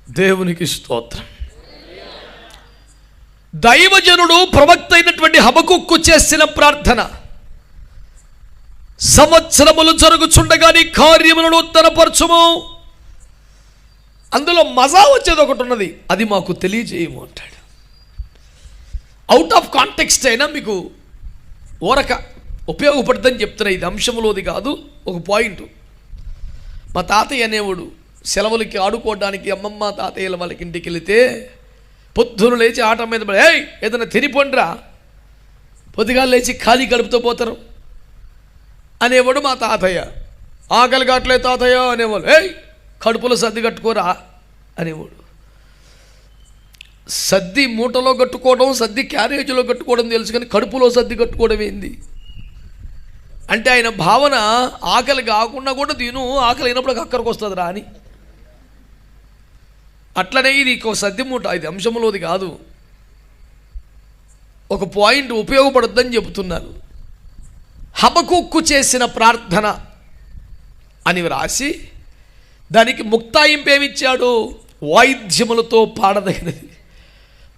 దేవునికి స్తోత్రం. దైవజనుడు ప్రవక్త అయినటువంటి హబకుక్కు చేసిన ప్రార్థన, సంవత్సరములు జరుగుచుండగా నీ కార్యములను నూతనపరచుము. అందులో మజా వచ్చేది ఒకటి ఉన్నది, అది మాకు తెలియజేయము అంటాడు. అవుట్ ఆఫ్ కాంటెక్స్ట్ అయినా మీకు ఊరక ఉపయోగపడుతుందని చెప్తున్నా. ఇది అంశంలోది కాదు, ఒక పాయింట్. మా తాతయ్య అనేవాడు సెలవులకి ఆడుకోవడానికి అమ్మమ్మ తాతయ్యల వాళ్ళకి ఇంటికి వెళితే పొద్దున లేచి ఆట మీద పడి, ఏయ్ ఏదైనా తినిపోండిరా, పొద్దుగాలు లేచి ఖాళీ గడుపుతూ పోతారు అనేవాడు మా తాతయ్య. ఆకలి కావట్లేదు తాతయ్య అనేవాళ్ళు, ఏయ్ కడుపులో సర్ది కట్టుకోరా అనేవాడు. సర్ది మూటలో కట్టుకోవడం, సర్ది క్యారేజీలో కట్టుకోవడం తెలుసు, కానీ కడుపులో సర్ది కట్టుకోవడం ఏంది అంటే ఆయన భావన ఆకలి కాకుండా కూడా తిను, ఆకలి అయినప్పుడు అక్కడికి వస్తుంది రా అని. అట్లనే ఇది ఒక సర్ది మూట, ఇది అంశంలోది కాదు, ఒక పాయింట్ ఉపయోగపడుద్దని చెబుతున్నారు. హబకుక్కు చేసిన ప్రార్థన అని వ్రాసి దానికి ముక్తాయింపు ఏమిచ్చాడు? వాయిద్యములతో పాడదగినది.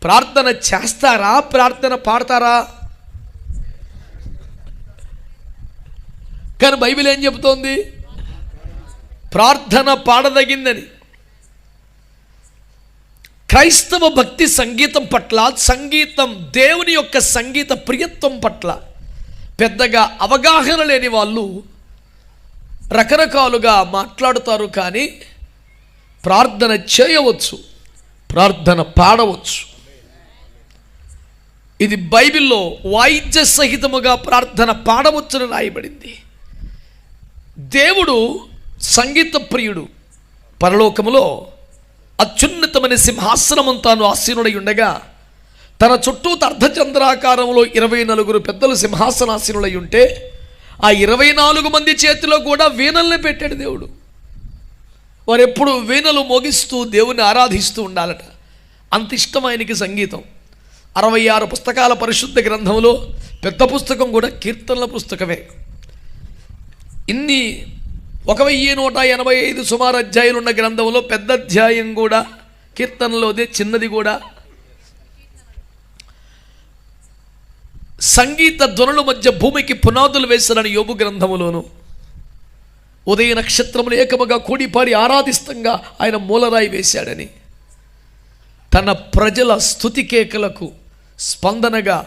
ప్రార్థన చేస్తారా, ప్రార్థన పాడతారా? కానీ బైబిల్ ఏం చెబుతోంది? ప్రార్థన పాడదగిందని. క్రైస్తవ భక్తి సంగీతం పట్ల, సంగీతం దేవుని యొక్క సంగీత ప్రియత్వం పట్ల పెద్దగా అవగాహన లేని వాళ్ళు రకరకాలుగా మాట్లాడుతారు. కానీ ప్రార్థన చేయవచ్చు, ప్రార్థన పాడవచ్చు. ఇది బైబిల్లో వాయిద్య సహితముగా ప్రార్థన పాడవచ్చుని రాయబడింది. దేవుడు సంగీత ప్రియుడు. పరలోకములో అత్యున్నతమైన సింహాసనము తాను ఆసీనుడై ఉండగా తన చుట్టూ అర్ధచంద్రాకారంలో 24 పెద్దలు సింహాసనాసీనులై ఉంటే ఆ 24 మంది చేతిలో కూడా వీణల్ని పెట్టాడు దేవుడు. వారు ఎప్పుడు వీణలు మోగిస్తూ దేవుని ఆరాధిస్తూ ఉండాలట. అంత ఇష్టం ఆయనకి సంగీతం. 66 పుస్తకాల పరిశుద్ధ గ్రంథంలో పెద్ద పుస్తకం కూడా కీర్తనల పుస్తకమే. ఇన్ని 1185 సుమారు అధ్యాయులు ఉన్న గ్రంథంలో పెద్ద అధ్యాయం కూడా కీర్తనలోదే, చిన్నది కూడా. సంగీత ధ్వనుల మధ్య భూమికి పునాదులు వేశారని యోబు గ్రంథములోను, ఉదయ నక్షత్రములు ఏకముగా కూడిపాడి ఆరాధిస్తంగా ఆయన మూలరాయి వేశాడని, తన ప్రజల స్తుతి కేకలకు స్పందనగా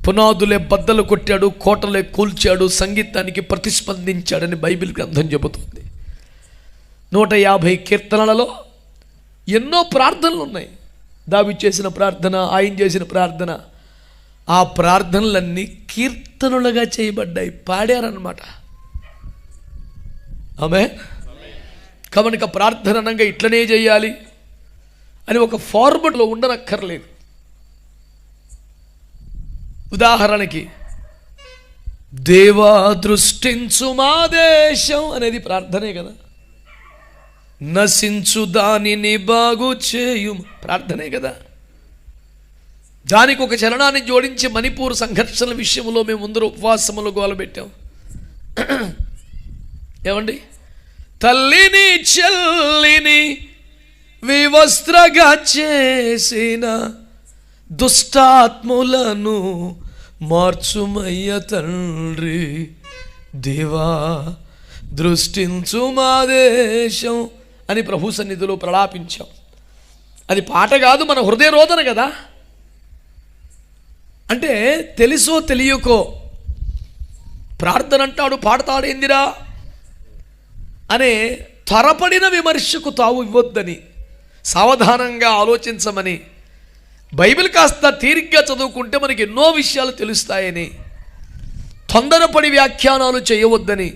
పునాదులే బద్దలు కొట్టాడు, కోటలే కూల్చాడు, సంగీతానికి ప్రతిస్పందించాడని బైబిల్ గ్రంథం చెబుతుంది. 150 కీర్తనలలో ఎన్నో ప్రార్థనలు ఉన్నాయి. దావీదు చేసిన ప్రార్థన, ఆయన చేసిన ప్రార్థన, ఆ ప్రార్థనలన్నీ కీర్తనలుగా చేయబడ్డాయి, పాడారన్నమాట. ఆమె కనుక ప్రార్థన అనగా ఇట్లనే చేయాలి అని ఒక ఫార్మట్లో ఉండనక్కర్లేదు. ఉదాహరణకి దేవా దృష్టించు మా దేశం అనేది ప్రార్థనే కదా. నశించు దానిని బాగు చేయు ప్రార్థనే కదా. దానికి ఒక చరణాన్ని జోడించి మణిపూర్ సంఘర్షణల విషయంలో మేము ముందర ఉపవాసములు గోలబెట్టాం. ఏమండి? తల్లిని చెల్లిని వివస్త్రగా చేసిన దుష్టాత్ములను మార్చుమయ్య తండ్రి, దేవా దృష్టించు మా దేశం అని ప్రభు సన్నిధిలో ప్రలాపించాం. అది పాట కాదు, మన హృదయ రోదన కదా. అంటే తెలుసో తెలియకో ప్రార్థన అంటాడు, పాడతాడేందిరా అనే త్వరపడిన విమర్శకు తావు ఇవ్వొద్దని, సావధానంగా ఆలోచించమని, బైబిల్ కాస్త తీరిగ్గా చదువుకుంటే మనకి ఎన్నో విషయాలు తెలుస్తాయని, తొందరపడి వ్యాఖ్యానాలు చేయవద్దని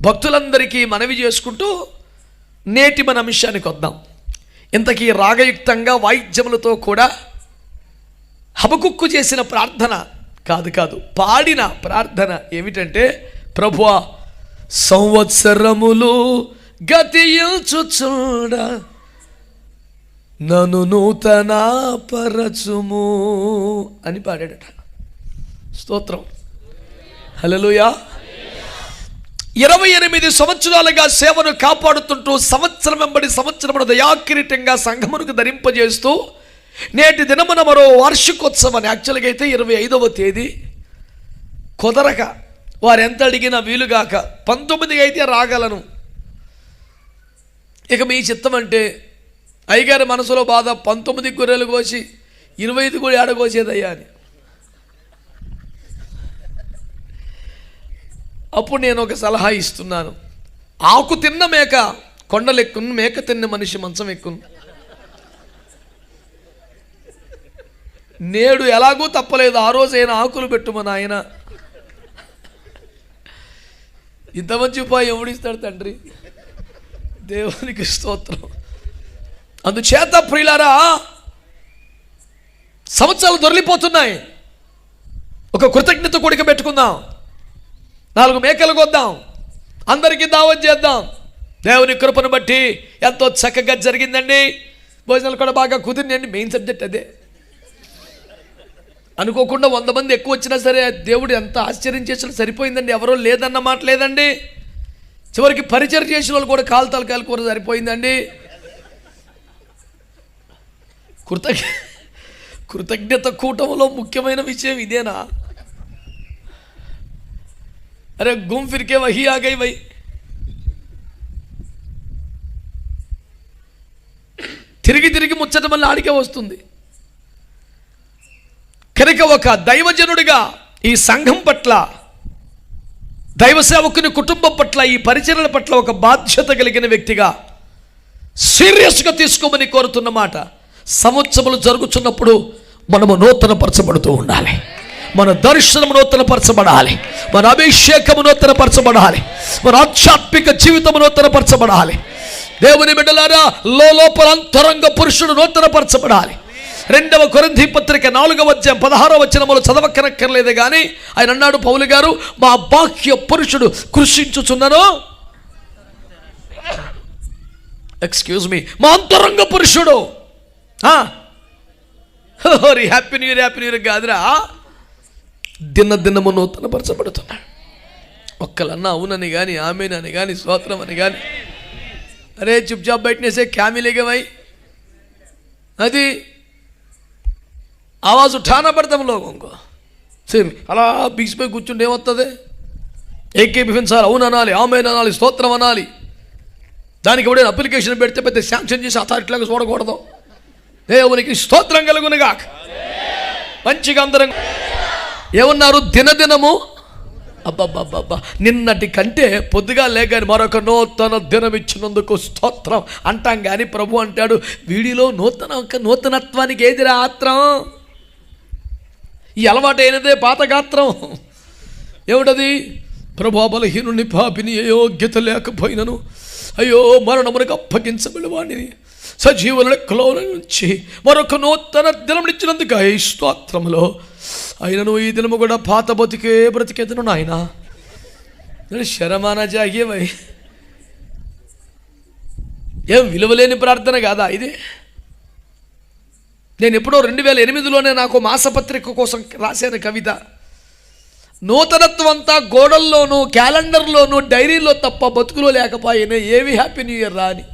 భక్తులందరికీ మనవి చేసుకుంటూ నేటి మన అంశానికి వద్దాం. ఇంతకీ రాగయుక్తంగా వాయిద్యములతో కూడా హబకుక్కు చేసిన ప్రార్థన కాదు, పాడిన ప్రార్థన ఏమిటంటే, ప్రభువా సంవత్సరములు గతించుచుండ నన్ను నూతన పరచుము అని పాడాడట. స్తోత్రం, హల్లెలూయా. 28 సంవత్సరాలుగా సేవను కాపాడుతుంటూ సంవత్సరం వెంబడి సంవత్సరమును దయాకిరీటంగా సంఘమునకు ధరింపజేస్తూ నేటి దినమున మరో వార్షికోత్సవాన్ని, యాక్చువల్గా అయితే 25వ తేదీ కుదరక వారు ఎంత అడిగినా వీలుగాక 19కి అయితే రాగలను, ఇక మీ చిత్తం అంటే అయ్యగారి మనసులో బాధ 19 గొర్రెలు కోసి 25 కూడా ఏడకోసేదయ్యా అని. అప్పుడు నేను ఒక సలహా ఇస్తున్నాను, ఆకు తిన్న మేక కొండలెక్కును, మేక తిన్న మనిషి మంచం ఎక్కును. నేడు ఎలాగూ తప్పలేదు, ఆ రోజైనా ఆకులు పెట్టుమని ఆయన. ఇంత మంచి ఉపాయం ఎవడిస్తాడు తండ్రి? దేవునికి స్తోత్రం. అందుచేత ప్రియులారా, సంవత్సరాలు దొరికిపోతున్నాయి, ఒక కృతజ్ఞత కూడిక పెట్టుకుందాం, 4 మేకలు కొద్దాం, అందరికీ దావత్ చేద్దాం. దేవుని కృపను బట్టి ఎంతో చక్కగా జరిగిందండి, భోజనాలు కూడా బాగా కుదిరినండి. మెయిన్ సబ్జెక్ట్ అదే. అనుకోకుండా 100 మంది ఎక్కువ వచ్చినా సరే దేవుడు ఎంత ఆశ్చర్యం చేసినా సరిపోయిందండి. ఎవరో లేదన్న మాట లేదండి. చివరికి పరిచయం చేసిన వాళ్ళు కూడా కాలు కూర సరిపోయిందండి. కృతజ్ఞత కూటంలో ముఖ్యమైన విషయం ఇదేనా? అరే గుమ్ ఫిర్కే వహీ ఆ గయి వై. తిరిగి ముచ్చట మళ్ళీ ఆడికే వస్తుంది. కనుక ఒక దైవజనుడిగా ఈ సంఘం పట్ల, దైవ సేవకుని కుటుంబం పట్ల, ఈ పరిచర్యల పట్ల ఒక బాధ్యత కలిగిన వ్యక్తిగా సీరియస్గా తీసుకోమని కోరుతున్న మాట, సంవత్సరములు జరుగుతున్నప్పుడు మనము నూతనపరచబడుతూ ఉండాలి. మన దర్శనం నూతనపరచబడాలి, మన అభిషేకము నూతనపరచబడాలి, మన ఆధ్యాత్మిక జీవితం నూతనపరచబడాలి. దేవుని బిడ్డలారా, లోపల అంతరంగ పురుషుడు నూతనపరచబడాలి. 2వ కొరింథీ పత్రిక 4వ అధ్యాయం 16వ వచనములో చదవక్కర్లేదే కానీ ఆయన అన్నాడు, పౌలు గారు, మా బాహ్య పురుషుడు కృషించుచున్నను, ఎక్స్క్యూజ్ మీ, మా అంతరంగ పురుషుడు హ్యాపీ న్యూ ఇయర్ కాదురా, దినదినము నూతనపరచబడుతున్నాడు. ఒక్కలన్నా అవునని కానీ, ఆమెనని కానీ, స్తోత్రం అని కానీ, అరే చుప్చాప్ బయటనేసే క్యామిలేగే భాई, అది आवाज़ उठाना पड़ता हम लोगों को. सिर्फ అలా బీచ్పై కూర్చుంటే ఏమవుతుంది? ఏకీభవించాలి, అవును అనాలి, ఆమేన్ అనాలి, స్తోత్రం అనాలి. దానికి ఎవడైనా అప్లికేషన్ పెడితే పెద్ద శాంక్షన్ చేసి అథారిటీలాగా చూడకూడదు. దేవునికి స్తోత్రం కలుగునుగాక. మంచిగా అందరం ఏమన్నారు? దినదినము అబ్బబ్బబ్బబ్బా, నిన్నటి కంటే పొద్దుగా లేకని మరొక నూతన దినం ఇచ్చినందుకు స్తోత్రం అంటాం. కానీ ప్రభు అంటాడు, వీడిలో నూతనత్వానికి ఏదిరా ఆత్రం? ఈ అలవాటైనదే పాత గాత్రం. ఏమిటది? ప్రభు బలహీనుని పాపిని యోగ్యత లేకపోయినను, అయ్యో మరణమునకు అప్పగించబడి వాడిని సజీవుల లెక్కలో నుంచి మరొక నూతన దినం ఇచ్చినందుకు ఈ స్తోత్రంలో అయినను ఈ దినము కూడా పాత బ్రతికేదను నాయన. శరమానా జాగే భయ్, ఏం విలువలేని ప్రార్థన కాదా ఇది? నేను ఎప్పుడో 2008లోనే నాకు మాసపత్రిక కోసం రాశాను కవిత. నూతనత్వం అంతా గోడల్లోనూ, క్యాలెండర్లోనూ, డైరీలో తప్ప బతుకులో లేకపోయినా ఏవి హ్యాపీ న్యూ ఇయర్ రా అని.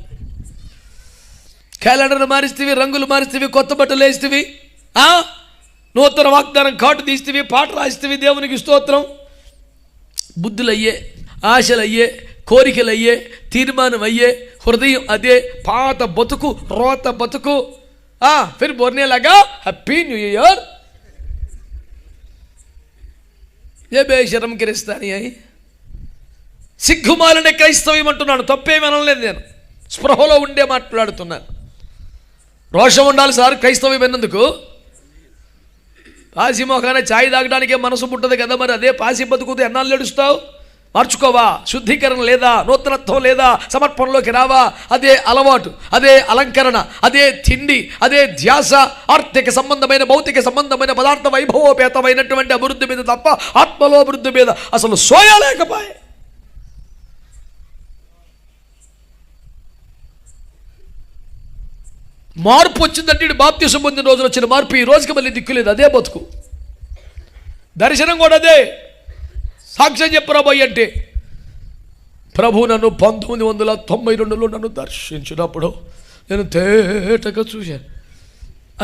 క్యాలెండర్ మారిస్తేవి, రంగులు మారిస్తేవి, కొత్త బట్టలు వేస్తేవి, నూతన వాగ్దానం కాటు తీస్తేవి, పాట రాస్తేవి, దేవునికి స్తోత్రం. బుద్ధులు అయ్యే, ఆశలు అయ్యే, కోరికలు అయ్యే, తీర్మానం అయ్యే, హృదయం అదే, పాత బతుకు, రోత బతుకు. Phir బోర్నేలాగా happy new year. ఏ బేషరం కిరిస్తాని అయి సిగ్గుమాలనే క్రైస్తవ్యం అంటున్నాను, తప్పేమీ అనలేదు. నేను స్పృహలో ఉండే మాట్లాడుతున్నాను. రోషం ఉండాలి సార్ క్రైస్తవ్యం ఎన్నందుకు. పాసి మొఖానే ఛాయ్ తాగడానికే మనసు పుట్టదు కదా, మరి అదే పాసి బతుకుతూ ఎన్నాళ్ళు ఏడుస్తావు? మార్చుకోవా? శుద్ధీకరణ లేదా? నూతనత్వం లేదా? సమర్పణలోకి రావా? అదే అలవాటు, అదే అలంకరణ, అదే తిండి, అదే ధ్యాస, ఆర్థిక సంబంధమైన, భౌతిక సంబంధమైన, పదార్థ వైభవోపేతమైనటువంటి అభివృద్ధి మీద తప్ప ఆత్మలో అభివృద్ధి మీద అసలు సోయలేకపోయే. మార్పు వచ్చిందంటే ఇటు బాప్తిసం పొందిన రోజున వచ్చిన మార్పు ఈ రోజుకి మళ్ళీ దిక్కులేదు. అదే బతుకు, దర్శనం కూడా అదే. సాక్ష్యం చెప్పరా పోయి అంటే ప్రభు నన్ను 1992లో నన్ను దర్శించినప్పుడు నేను తేటగా చూశాను.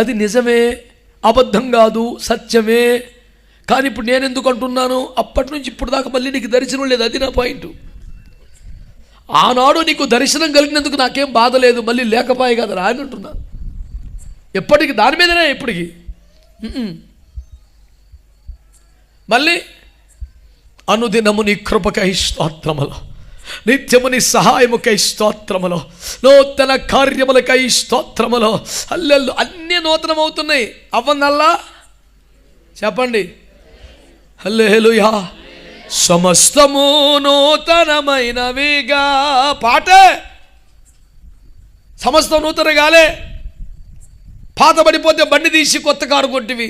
అది నిజమే, అబద్ధం కాదు, సత్యమే. కానీ ఇప్పుడు నేను ఎందుకు అంటున్నాను, అప్పటి నుంచి ఇప్పుడు దాకా మళ్ళీ నీకు దర్శనం లేదు. అది నా పాయింట్. ఆనాడు నీకు దర్శనం కలిగినందుకు నాకేం బాధ లేదు, మళ్ళీ లేకపోయే కదరా అని అంటున్నాను. ఎప్పటికి దాని మీదనే ఎప్పటికి. మళ్ళీ అనుదినము నీ కృపకై స్తోత్రములు, నిత్యము నీ సహాయముకై స్తోత్రములు, నూతన కార్యములకై స్తోత్రములు. హల్లెలూయా. అన్నీ నూతనమవుతున్నాయి. అవ్వనల్లా చెప్పండి హల్లెలూయా. సమస్తము నూతనమైనవిగా. పాటే సమస్తం నూతన గాలే. పాత పడిపోతే బండి తీసి కొత్త కారు కొట్టివి,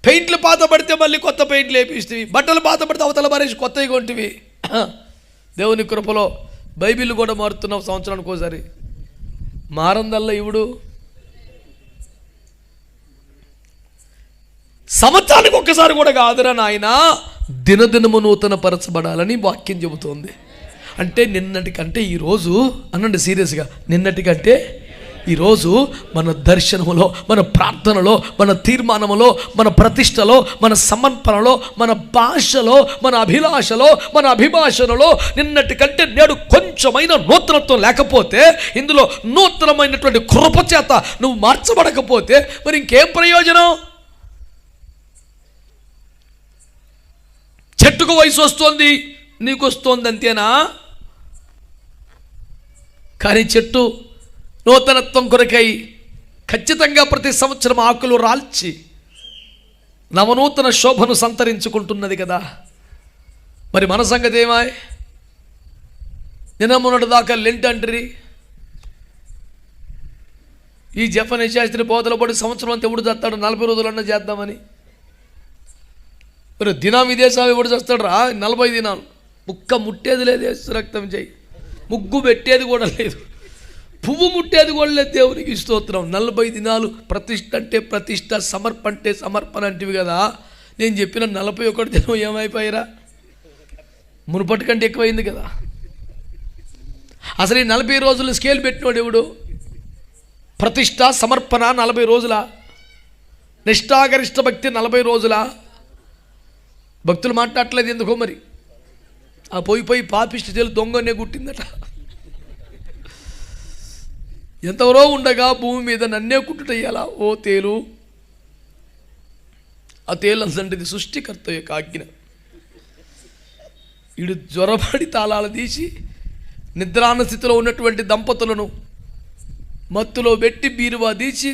పెయింట్లు పాత పడితే మళ్ళీ కొత్త పెయింట్లు వేపిస్తేవి, బట్టలు పాత పడితే అవతల మారేసి కొత్తవి కొంటివి. దేవుని కృపలో బైబిల్ కూడా మారుతున్నావు సంవత్సరానికి ఒకసారి. మారందల్లా ఇవుడు సంవత్సరానికి ఒక్కసారి కూడా కాదురా నాయన, దినదినము నూతన పరచబడాలని వాక్యం చెబుతోంది. అంటే నిన్నటికంటే ఈరోజు అనండి సీరియస్గా, నిన్నటికంటే ఈరోజు మన దర్శనములో, మన ప్రార్థనలో, మన తీర్మానములో, మన ప్రతిష్టలో, మన సమర్పణలో, మన భాషలో, మన అభిలాషలో, మన అభిభాషణలో నిన్నటికంటే నేడు కొంచెమైన నూతనత్వం లేకపోతే, ఇందులో నూతనమైనటువంటి కృప చేత నువ్వు మార్చబడకపోతే మరి ఇంకేం ప్రయోజనం? చెట్టుకు వయసు వస్తుంది, నీకు వస్తుంది అంతేనా? కానీ చెట్టు నూతనత్వం కొరకై ఖచ్చితంగా ప్రతి సంవత్సరం ఆకులు రాల్చి నవనూతన శోభను సంతరించుకుంటున్నది కదా. మరి మన సంగతి ఏమాయ్? నిన్న మొన్నటి దాకా లెంట్ అంటరి, ఈ జఫనే శాస్త్రి బోధల పడి సంవత్సరం అంతా ఎవడు చేస్తాడు? 40 రోజులన్నా చేద్దామని. మరి దినం విదేశాలు ఎవడు చేస్తాడు రా? 40 దినాలు ముక్క ముట్టేది లేదు, యేసు రక్తం చేయి, ముగ్గు పెట్టేది కూడా లేదు, పువ్వు ముట్టేది కూడా లేదు. దేవునికి స్తోత్రం. 40 దినాలు ప్రతిష్ఠ అంటే ప్రతిష్ఠ, సమర్పణ అంటే సమర్పణ అంటివి కదా. నేను చెప్పిన 41 దినం ఏమైపోయారా? మునుపటి కంటే ఎక్కువైంది కదా. అసలు ఈ 40 రోజులు స్కేల్ పెట్టినోడు ఎవడు? ప్రతిష్ఠ సమర్పణ 40 రోజుల, నిష్ఠాగరిష్ట భక్తి 40 రోజుల. భక్తులు మాట్లాడట్లేదు ఎందుకో మరి. ఆ పోయి పాపిష్టి తేలు దొంగనే గుట్టిందట. ఎంతవరో ఉండగా భూమి మీద నన్నే కుట్టుటయ్యాలా ఓ తేలు. ఆ తేలు అంతటిది సృష్టికర్త యొక్క ఆజ్ఞ. ఈడు జ్వరపడి తాళాలు తీసి నిద్రాన స్థితిలో ఉన్నటువంటి దంపతులను మత్తులో పెట్టి బీరువా తీసి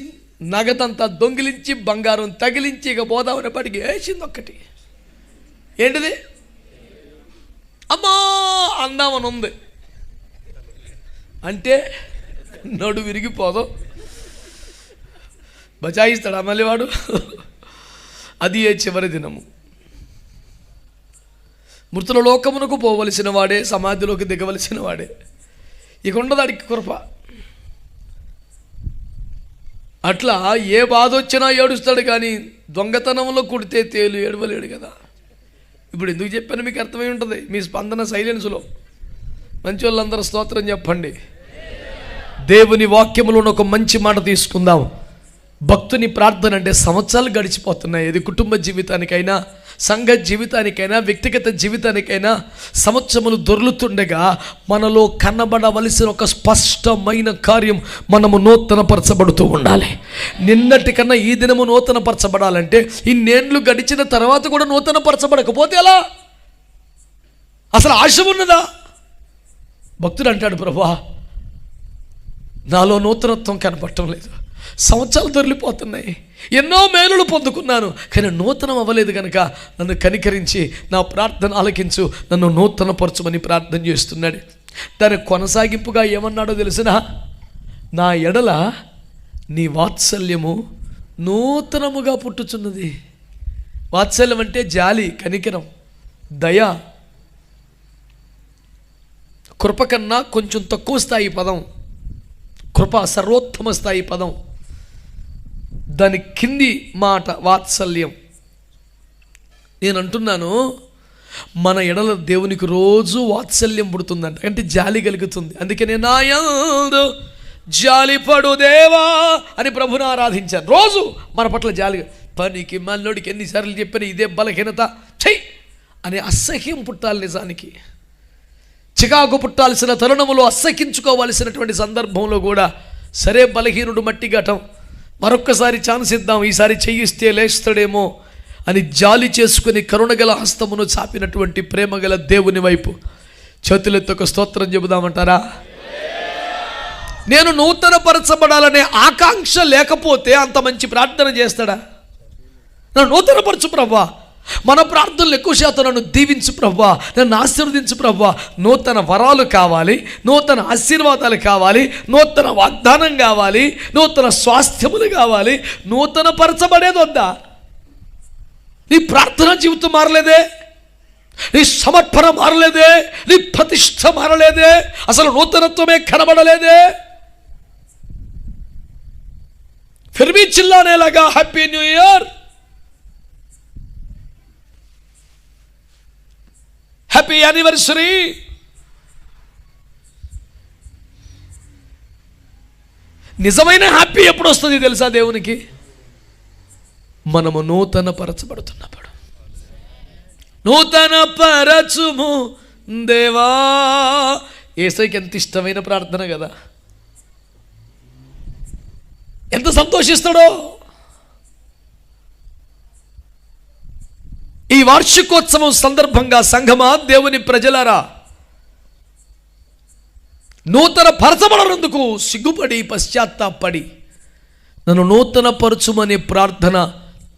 నగదంతా దొంగిలించి బంగారం తగిలించి ఇక పోదామని పడికి వేసింది ఒక్కటి. ఏంటిది? అమ్మా అందామని ఉంది అంటే నడు విరిగిపోదు, బచాయిస్తాడు మళ్ళీ వాడు. అది ఏ చివరి దినము. మృతుల లోకమునకు పోవలసిన వాడే, సమాధిలోకి దిగవలసిన వాడే. ఇక ఉండదు అడిగి కృప. అట్లా ఏ బాధ వచ్చినా ఏడుస్తాడు, కానీ దొంగతనంలో కుడితే తేలు ఏడవలేడు కదా. ఇప్పుడు ఎందుకు చెప్పాను మీకు అర్థమై ఉంటుంది. మీ స్పందన సైలెన్స్లో. మంచి వాళ్ళందరూ స్తోత్రం చెప్పండి. దేవుని వాక్యములో ఒక మంచి మాట తీసుకుందాం. భక్తుని ప్రార్థన అంటే సంవత్సరాలు గడిచిపోతున్నాయి. ఇది కుటుంబ జీవితానికైనా, సంఘ జీవితానికైనా, వ్యక్తిగత జీవితానికైనా సంవత్సరములు దొర్లుతుండగా మనలో కనబడవలసిన ఒక స్పష్టమైన కార్యం, మనము నూతనపరచబడుతూ ఉండాలి. నిన్నటికన్నా ఈ దినము నూతనపరచబడాలంటే ఇన్నేళ్ళు గడిచిన తర్వాత కూడా నూతనపరచబడకపోతే ఎలా? అసలు ఆశ ఉన్నదా? భక్తుడు అంటాడు, ప్రభువా నాలో నూతనత్వం కనపడటం లేదు, సంవత్సరాలు దొరికిపోతున్నాయి, ఎన్నో మేలులు పొందుకున్నాను, కానీ నూతనం అవ్వలేదు కనుక నన్ను కనికరించి నా ప్రార్థన ఆలకించు, నన్ను నూతనపరచమని ప్రార్థన చేస్తున్నాడు. దాని కొనసాగింపుగా ఏమన్నాడో తెలిసిన, నా ఎడల నీ వాత్సల్యము నూతనముగా పుట్టుచున్నది. వాత్సల్యం అంటే జాలి, కనికరం, దయ. కృప కన్నా కొంచెం తక్కువ స్థాయి పదం కృప, సర్వోత్తమ స్థాయి పదం. దాని కింది మాట వాత్సల్యం. నేను అంటున్నాను, మన ఎడల దేవునికి రోజు వాత్సల్యం పుడుతుందంట, అంటే జాలి కలుగుతుంది. అందుకనే నా యందు జాలిపడు దేవా అని ప్రభుని ఆరాధించాను. రోజు మన పట్ల జాలిగా, పనికి మల్లోడికి ఎన్నిసార్లు చెప్పిన ఇదే బలహీనత చెయ్యి అనే అసహ్యం పుట్టాలి. నిజానికి చికాకు పుట్టాల్సిన తరుణములో అసహ్యించుకోవాల్సినటువంటి సందర్భంలో కూడా సరే బలహీనుడు మట్టి ఘటం, మరొక్కసారి ఛాన్స్ ఇద్దాం, ఈసారి చెయ్యిస్తే లేస్తాడేమో అని జాలి చేసుకుని కరుణగల హస్తమును చాపినటువంటి ప్రేమగల దేవుని వైపు చేతులెత్తి ఒక స్తోత్రం చెబుదామంటారా? నేను నూతన పరచబడాలనే ఆకాంక్ష లేకపోతే అంత మంచి ప్రార్థన చేస్తాడా? నన్ను నూతనపరచు ప్రభువా, మన ప్రార్థనలు ఎక్కువ శాతం నన్ను దీవించు ప్రభువా, నన్ను ఆశీర్వదించు ప్రభువా. నూతన వరాలు కావాలి, నూతన ఆశీర్వాదాలు కావాలి, నూతన వాగ్దానం కావాలి, నూతన స్వాస్థ్యములు కావాలి. నూతన పరచబడేది వద్దా? నీ ప్రార్థన జీవితం మారలేదే, నీ సమర్పణ మారలేదే, నీ ప్రతిష్ఠ మారలేదే, అసలు నూతనత్వమే కనబడలేదే. ఫిర్ భీ చిల్లానే లగా happy new year, happy anniversary. నిజమైన హ్యాపీ ఎప్పుడు వస్తుంది తెలుసా దేవునికి? మనము నూతన పరచబడుతున్నప్పుడు. నూతన పరచుము దేవా, యేసయ్యకి ఎంత ఇష్టమైన ప్రార్థన కదా, ఎంత సంతోషిస్తాడో. ఈ వార్షికోత్సవం సందర్భంగా సంఘమా, దేవుని ప్రజలారా, నూతన పరచబడనందుకు సిగ్గుపడి పశ్చాత్తాపడి నన్ను నూతన పరచుమనే ప్రార్థన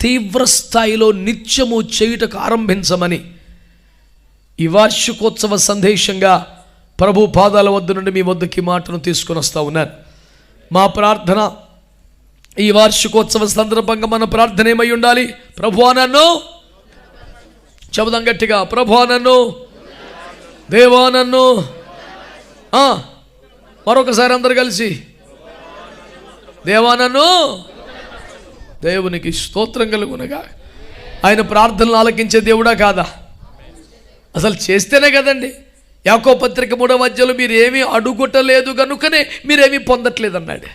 తీవ్ర స్థాయిలో నిత్యము చేయుటకు ఆరంభించమని ఈ వార్షికోత్సవ సందేశంగా ప్రభు పాదాల వద్ద నుండి మీ వద్దకి మాటను తీసుకొని వస్తూ ఉన్నాను. మా ప్రార్థన ఈ వార్షికోత్సవ సందర్భంగా మన ప్రార్థన ఏమై ఉండాలి? ప్రభువా నన్ను, చెబుదాం గట్టిగా, ప్రభువా నన్ను, దేవా నన్ను. మరొకసారి అందరు కలిసి, దేవా నన్ను. దేవునికి స్తోత్రం కలుగునగా. ఆయన ప్రార్థనలు ఆలకించే దేవుడా కాదా? అసలు చేస్తేనే కదండి. యాకోబు పత్రిక 3వ అధ్యాయంలో మీరేమీ అడుగుటలేదు కనుకనే మీరేమీ పొందట్లేదు అన్నాడు.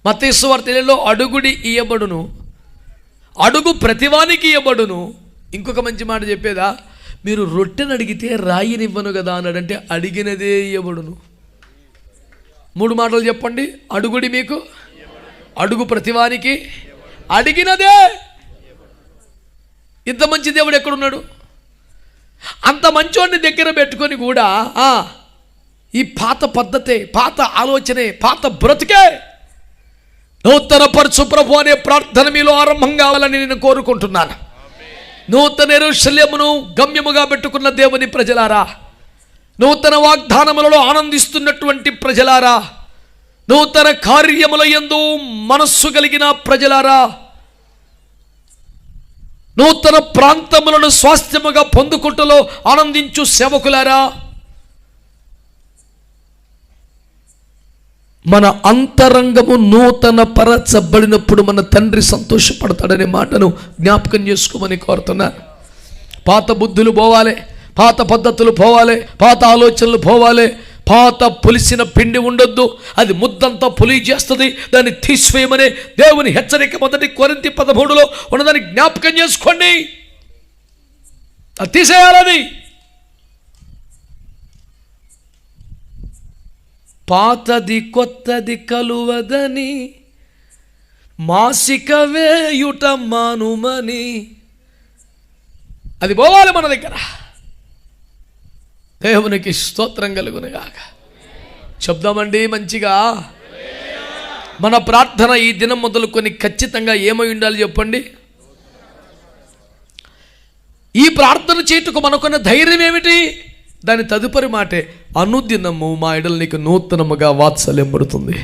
మత్తయి సువార్త 8లో అడుగుడి ఇయ్యబడును, అడుగు ప్రతివానికి ఇయ్యబడును. ఇంకొక మంచి మాట చెప్పేదా? మీరు రొట్టెను అడిగితే రాయినివ్వను కదా అన్నాడంటే అడిగినదే ఇయ్యబడును. 3 మాటలు చెప్పండి. అడుగుడి మీకు, అడుగు ప్రతివానికి, అడిగినదే. ఇంత మంచి దేవుడు ఎక్కడున్నాడు? అంత మంచోడిని దగ్గర పెట్టుకొని కూడా ఈ పాత పద్ధతే, పాత ఆలోచనే, పాత బ్రతుకే నూతన పరచు ప్రభు అనే ప్రార్థన మీలో ఆరంభం కావాలని నేను కోరుకుంటున్నాను. నూతన యెరూషలేమును గమ్యముగా పెట్టుకున్న దేవుని ప్రజలారా, నూతన వాగ్దానములలో ఆనందిస్తున్నటువంటి ప్రజలారా, నూతన కార్యముల యందు మనస్సు కలిగిన ప్రజలారా, నూతన ప్రాంతములను స్వాస్థ్యముగా పొందుకుంటలో ఆనందించు సేవకులారా, మన అంతరంగము నూతన పరచబడినప్పుడు మన తండ్రి సంతోషపడతాడనే మాటను జ్ఞాపకం చేసుకోమని కోరుతున్నాను. పాత బుద్ధులు పోవాలి, పాత పద్ధతులు పోవాలి, పాత ఆలోచనలు పోవాలి. పాత పులిసిన పిండి ఉండొద్దు, అది ముద్దంతా పులి చేస్తుంది, దాన్ని తీసివేయమనే దేవుని హెచ్చరిక 1 కొరింథీ 13లో ఉన్నదాన్ని జ్ఞాపకం చేసుకోండి. అది తీసేయాలని. పాతది కొత్తది కలువదని మాసిక వేయుట మానుమని, అది పోవాలి మన దగ్గర. దేవునికి స్తోత్రం కలుగునుగాక. చెప్దామండి మంచిగా. మన ప్రార్థన ఈ దినం మొదలుకొని ఖచ్చితంగా ఏమై ఉండాలి చెప్పండి? ఈ ప్రార్థన చేయుటకు మనకున్న ధైర్యం ఏమిటి? దాని తదుపరి మాటే, అనుదినము మా ఎడల నీకు నూతనముగా వాత్సల్యం పడుతుంది.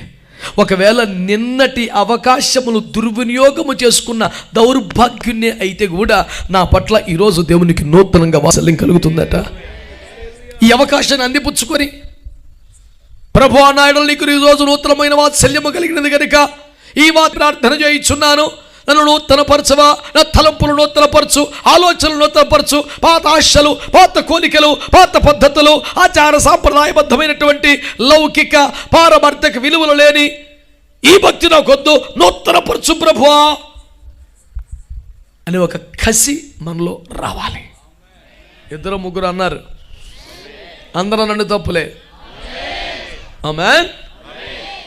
ఒకవేళ నిన్నటి అవకాశములు దుర్వినియోగము చేసుకున్న దౌర్భాగ్యున్నే అయితే కూడా నా పట్ల ఈరోజు దేవునికి నూతనంగా వాత్సల్యం కలుగుతుందట. ఈ అవకాశాన్ని అందిపుచ్చుకొని, ప్రభువా నా ఎడల నీకు ఈరోజు నూతనమైన వాత్సల్యము కలిగినది కనుక ఈ ప్రార్థన చేయుచున్నాను, నన్ను నూతనపరచవా, నా తలంపులు నూతనపరచు, ఆలోచనలు నూతనపరచు. పాత ఆశలు, పాత కోరికలు, పాత పద్ధతులు, ఆచార సాంప్రదాయబద్ధమైనటువంటి లౌకిక పారమార్థిక విలువలు లేని ఈ భక్తి నాకొద్దు, నూతనపరచు ప్రభువా అని ఒక కసి మనలో రావాలి. ఇద్దరు ముగ్గురు అన్నారు, అందరూ నన్ను తప్పులే. ఆమేన్.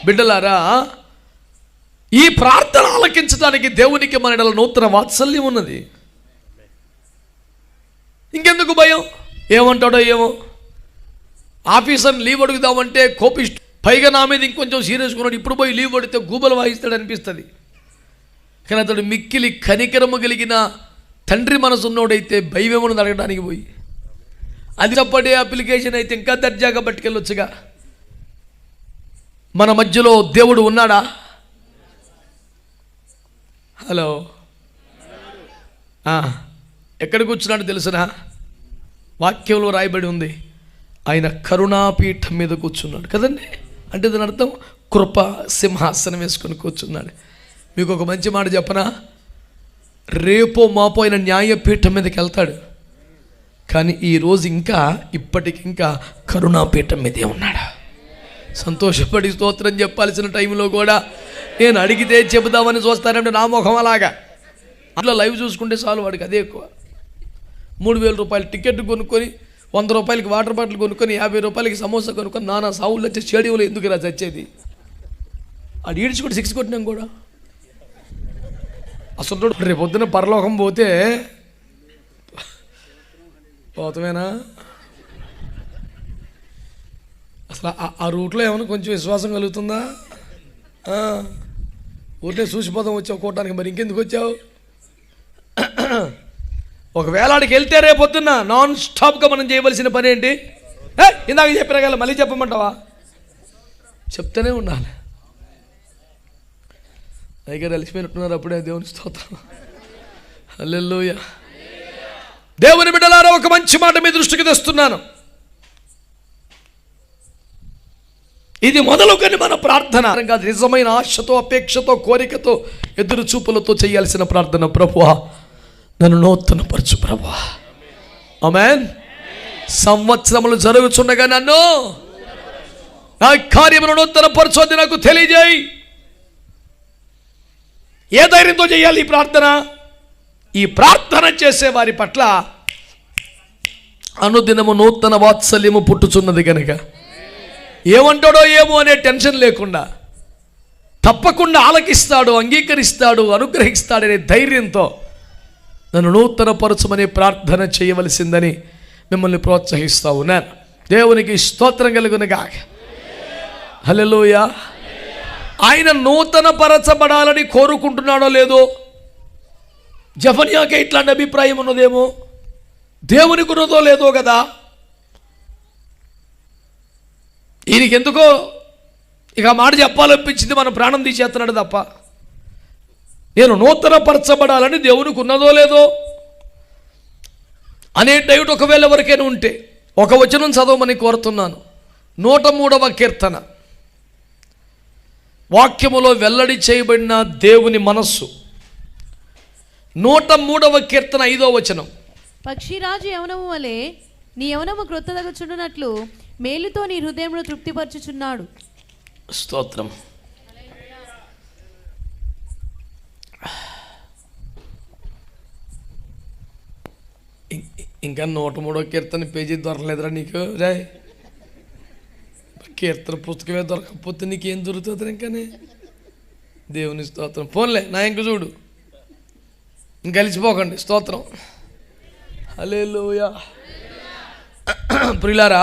బిడ్డలారా, ఈ ప్రార్థన ఆలకించడానికి దేవునికి మన యెడల నూతన వాత్సల్యం ఉన్నది. ఇంకెందుకు భయం? ఏమంటాడో ఏమో. ఆఫీసర్ లీవ్ అడుగుదామంటే కోపిష్ట, పైగా నా మీద ఇంకొంచెం సీరియస్గా ఉన్నాడు, ఇప్పుడు పోయి లీవ్ అడిగితే గూబలు వాయిస్తాడు అనిపిస్తుంది. కానీ అతడు మిక్కిలి కనికరము కలిగిన తండ్రి మనసు ఉన్నోడైతే భయమేమని అడగడానికి పోయి అది తప్పడే అప్లికేషన్ అయితే ఇంకా దర్జాగా పట్టుకెళ్ళొచ్చుగా. మన మధ్యలో దేవుడు ఉన్నాడా? హలో, ఎక్కడ కూర్చున్నాడు తెలుసునా? వాక్యంలో రాయబడి ఉంది, ఆయన కరుణాపీఠం మీద కూర్చున్నాడు కదండి. అంటే దాని అర్థం కృప సింహాసనం వేసుకొని కూర్చున్నాడు. మీకు ఒక మంచి మాట చెప్పనా? రేపో మాపో ఆయన న్యాయపీఠం మీదకి వెళ్తాడు, కానీ ఈరోజు ఇంకా ఇప్పటికింకా కరుణాపీఠం మీదే ఉన్నాడు. సంతోషపడి స్తోత్రం చెప్పాల్సిన టైంలో కూడా నేను అడిగితే చెబుదామని చూస్తానంటే నా ముఖం అలాగా. అట్లా లైవ్ చూసుకుంటే చాలు, వాడికి అదే ఎక్కువ. 3,000 రూపాయలు టికెట్ కొనుక్కొని, 100 రూపాయలకి వాటర్ బాటిల్ కొనుక్కొని, 50 రూపాయలకి సమోసా కొనుక్కొని నానా సావులు వచ్చే స్టేడియంలో ఎందుకు రా చచ్చేది? అది ఈడ్చి కూడా 6 కొట్టినాం కూడా. అసలు రేపు పొద్దున పరలోకం పోతే పోతమేనా? అసలు ఆ రూట్లో ఏమైనా కొంచెం విశ్వాసం కలుగుతుందా? ఊరినే చూసిపోదాం వచ్చావు కోటానికి, మరి ఇంకెందుకు వచ్చావు? ఒకవేళ ఆడికి వెళ్తే రేపు పొద్దున్న నాన్ స్టాప్గా మనం చేయవలసిన పని ఏంటి? ఇందాక చెప్పినా కదా, మళ్ళీ చెప్పమంటావా? చెప్తూనే ఉండాలి. దగ్గర అలిసిపోయినట్టున్నారు అప్పుడే. దేవుని స్తోత్రం, హల్లెలూయా. దేవుని బిడ్డలారా, ఒక మంచి మాట మీ దృష్టికి తెస్తున్నాను. ఇది మొదలుకొని మన ప్రార్థన కాదు, నిజమైన ఆశతో, అపేక్షతో, కోరికతో, ఎదురు చూపులతో చేయాల్సిన ప్రార్థన. ప్రభువా నన్ను నూతనపరచు ప్రభువా. ఆమేన్. సంవత్సరములు జరుగుతుండగా నన్ను, నా కార్యమును నూతనపరచు అని నాకు తెలియజేయి. ఏ ధైర్యంతో చేయాలి ఈ ప్రార్థన? ఈ ప్రార్థన చేసే వారి పట్ల అనుదినము నూతన వాత్సల్యము పుట్టుచున్నది కనుక ఏమంటాడో ఏమో అనే టెన్షన్ లేకుండా తప్పకుండా ఆలకిస్తాడు, అంగీకరిస్తాడు, అనుగ్రహిస్తాడనే ధైర్యంతో నన్ను నూతనపరచమని ప్రార్థన చేయవలసిందని మిమ్మల్ని ప్రోత్సహిస్తా ఉన్నాను. దేవునికి స్తోత్రం కలుగునుగాక. హల్లెలూయా. ఆయన నూతనపరచబడాలని కోరుకుంటున్నాడో లేదో, జెఫన్యాకే ఇట్లాంటి అభిప్రాయం ఉన్నదేమో, దేవునికి ఉన్నదో లేదో కదా. ఈయనకి ఎందుకో ఇక మాట చెప్పాలనిపించింది, మన ప్రాణం తీసేస్తున్నాడు తప్ప నేను నూతనపరచబడాలని దేవునికి ఉన్నదో లేదో అనే డౌట్ ఒకవేళ ఎవరికైనా ఉంటే ఒక వచనం చదవమని కోరుతున్నాను. 103వ కీర్తన వాక్యములో వెల్లడి చేయబడిన దేవుని మనస్సు. 103వ కీర్తన 5వ వచనం. పక్షిరాజు యవనము వలె నీ యవనము క్రొత్తదగుచున్నట్లు మేలుతో నీ హృదయమును తృప్తిపరచుచున్నాడు. స్తోత్రం. ఇంకా 103వ కీర్తన పేజీ దొరకలేదురా నీకు? రే, కీర్తన పుస్తకమే దొరకకపోతే నీకేం దొరుకుతుంది ఇంకానే? దేవుని స్తోత్రం. పోన్లే నా ఇంక చూడు, ఇంక కలిసిపోకండి. స్తోత్రం, హల్లెలూయా. ప్రియులారా,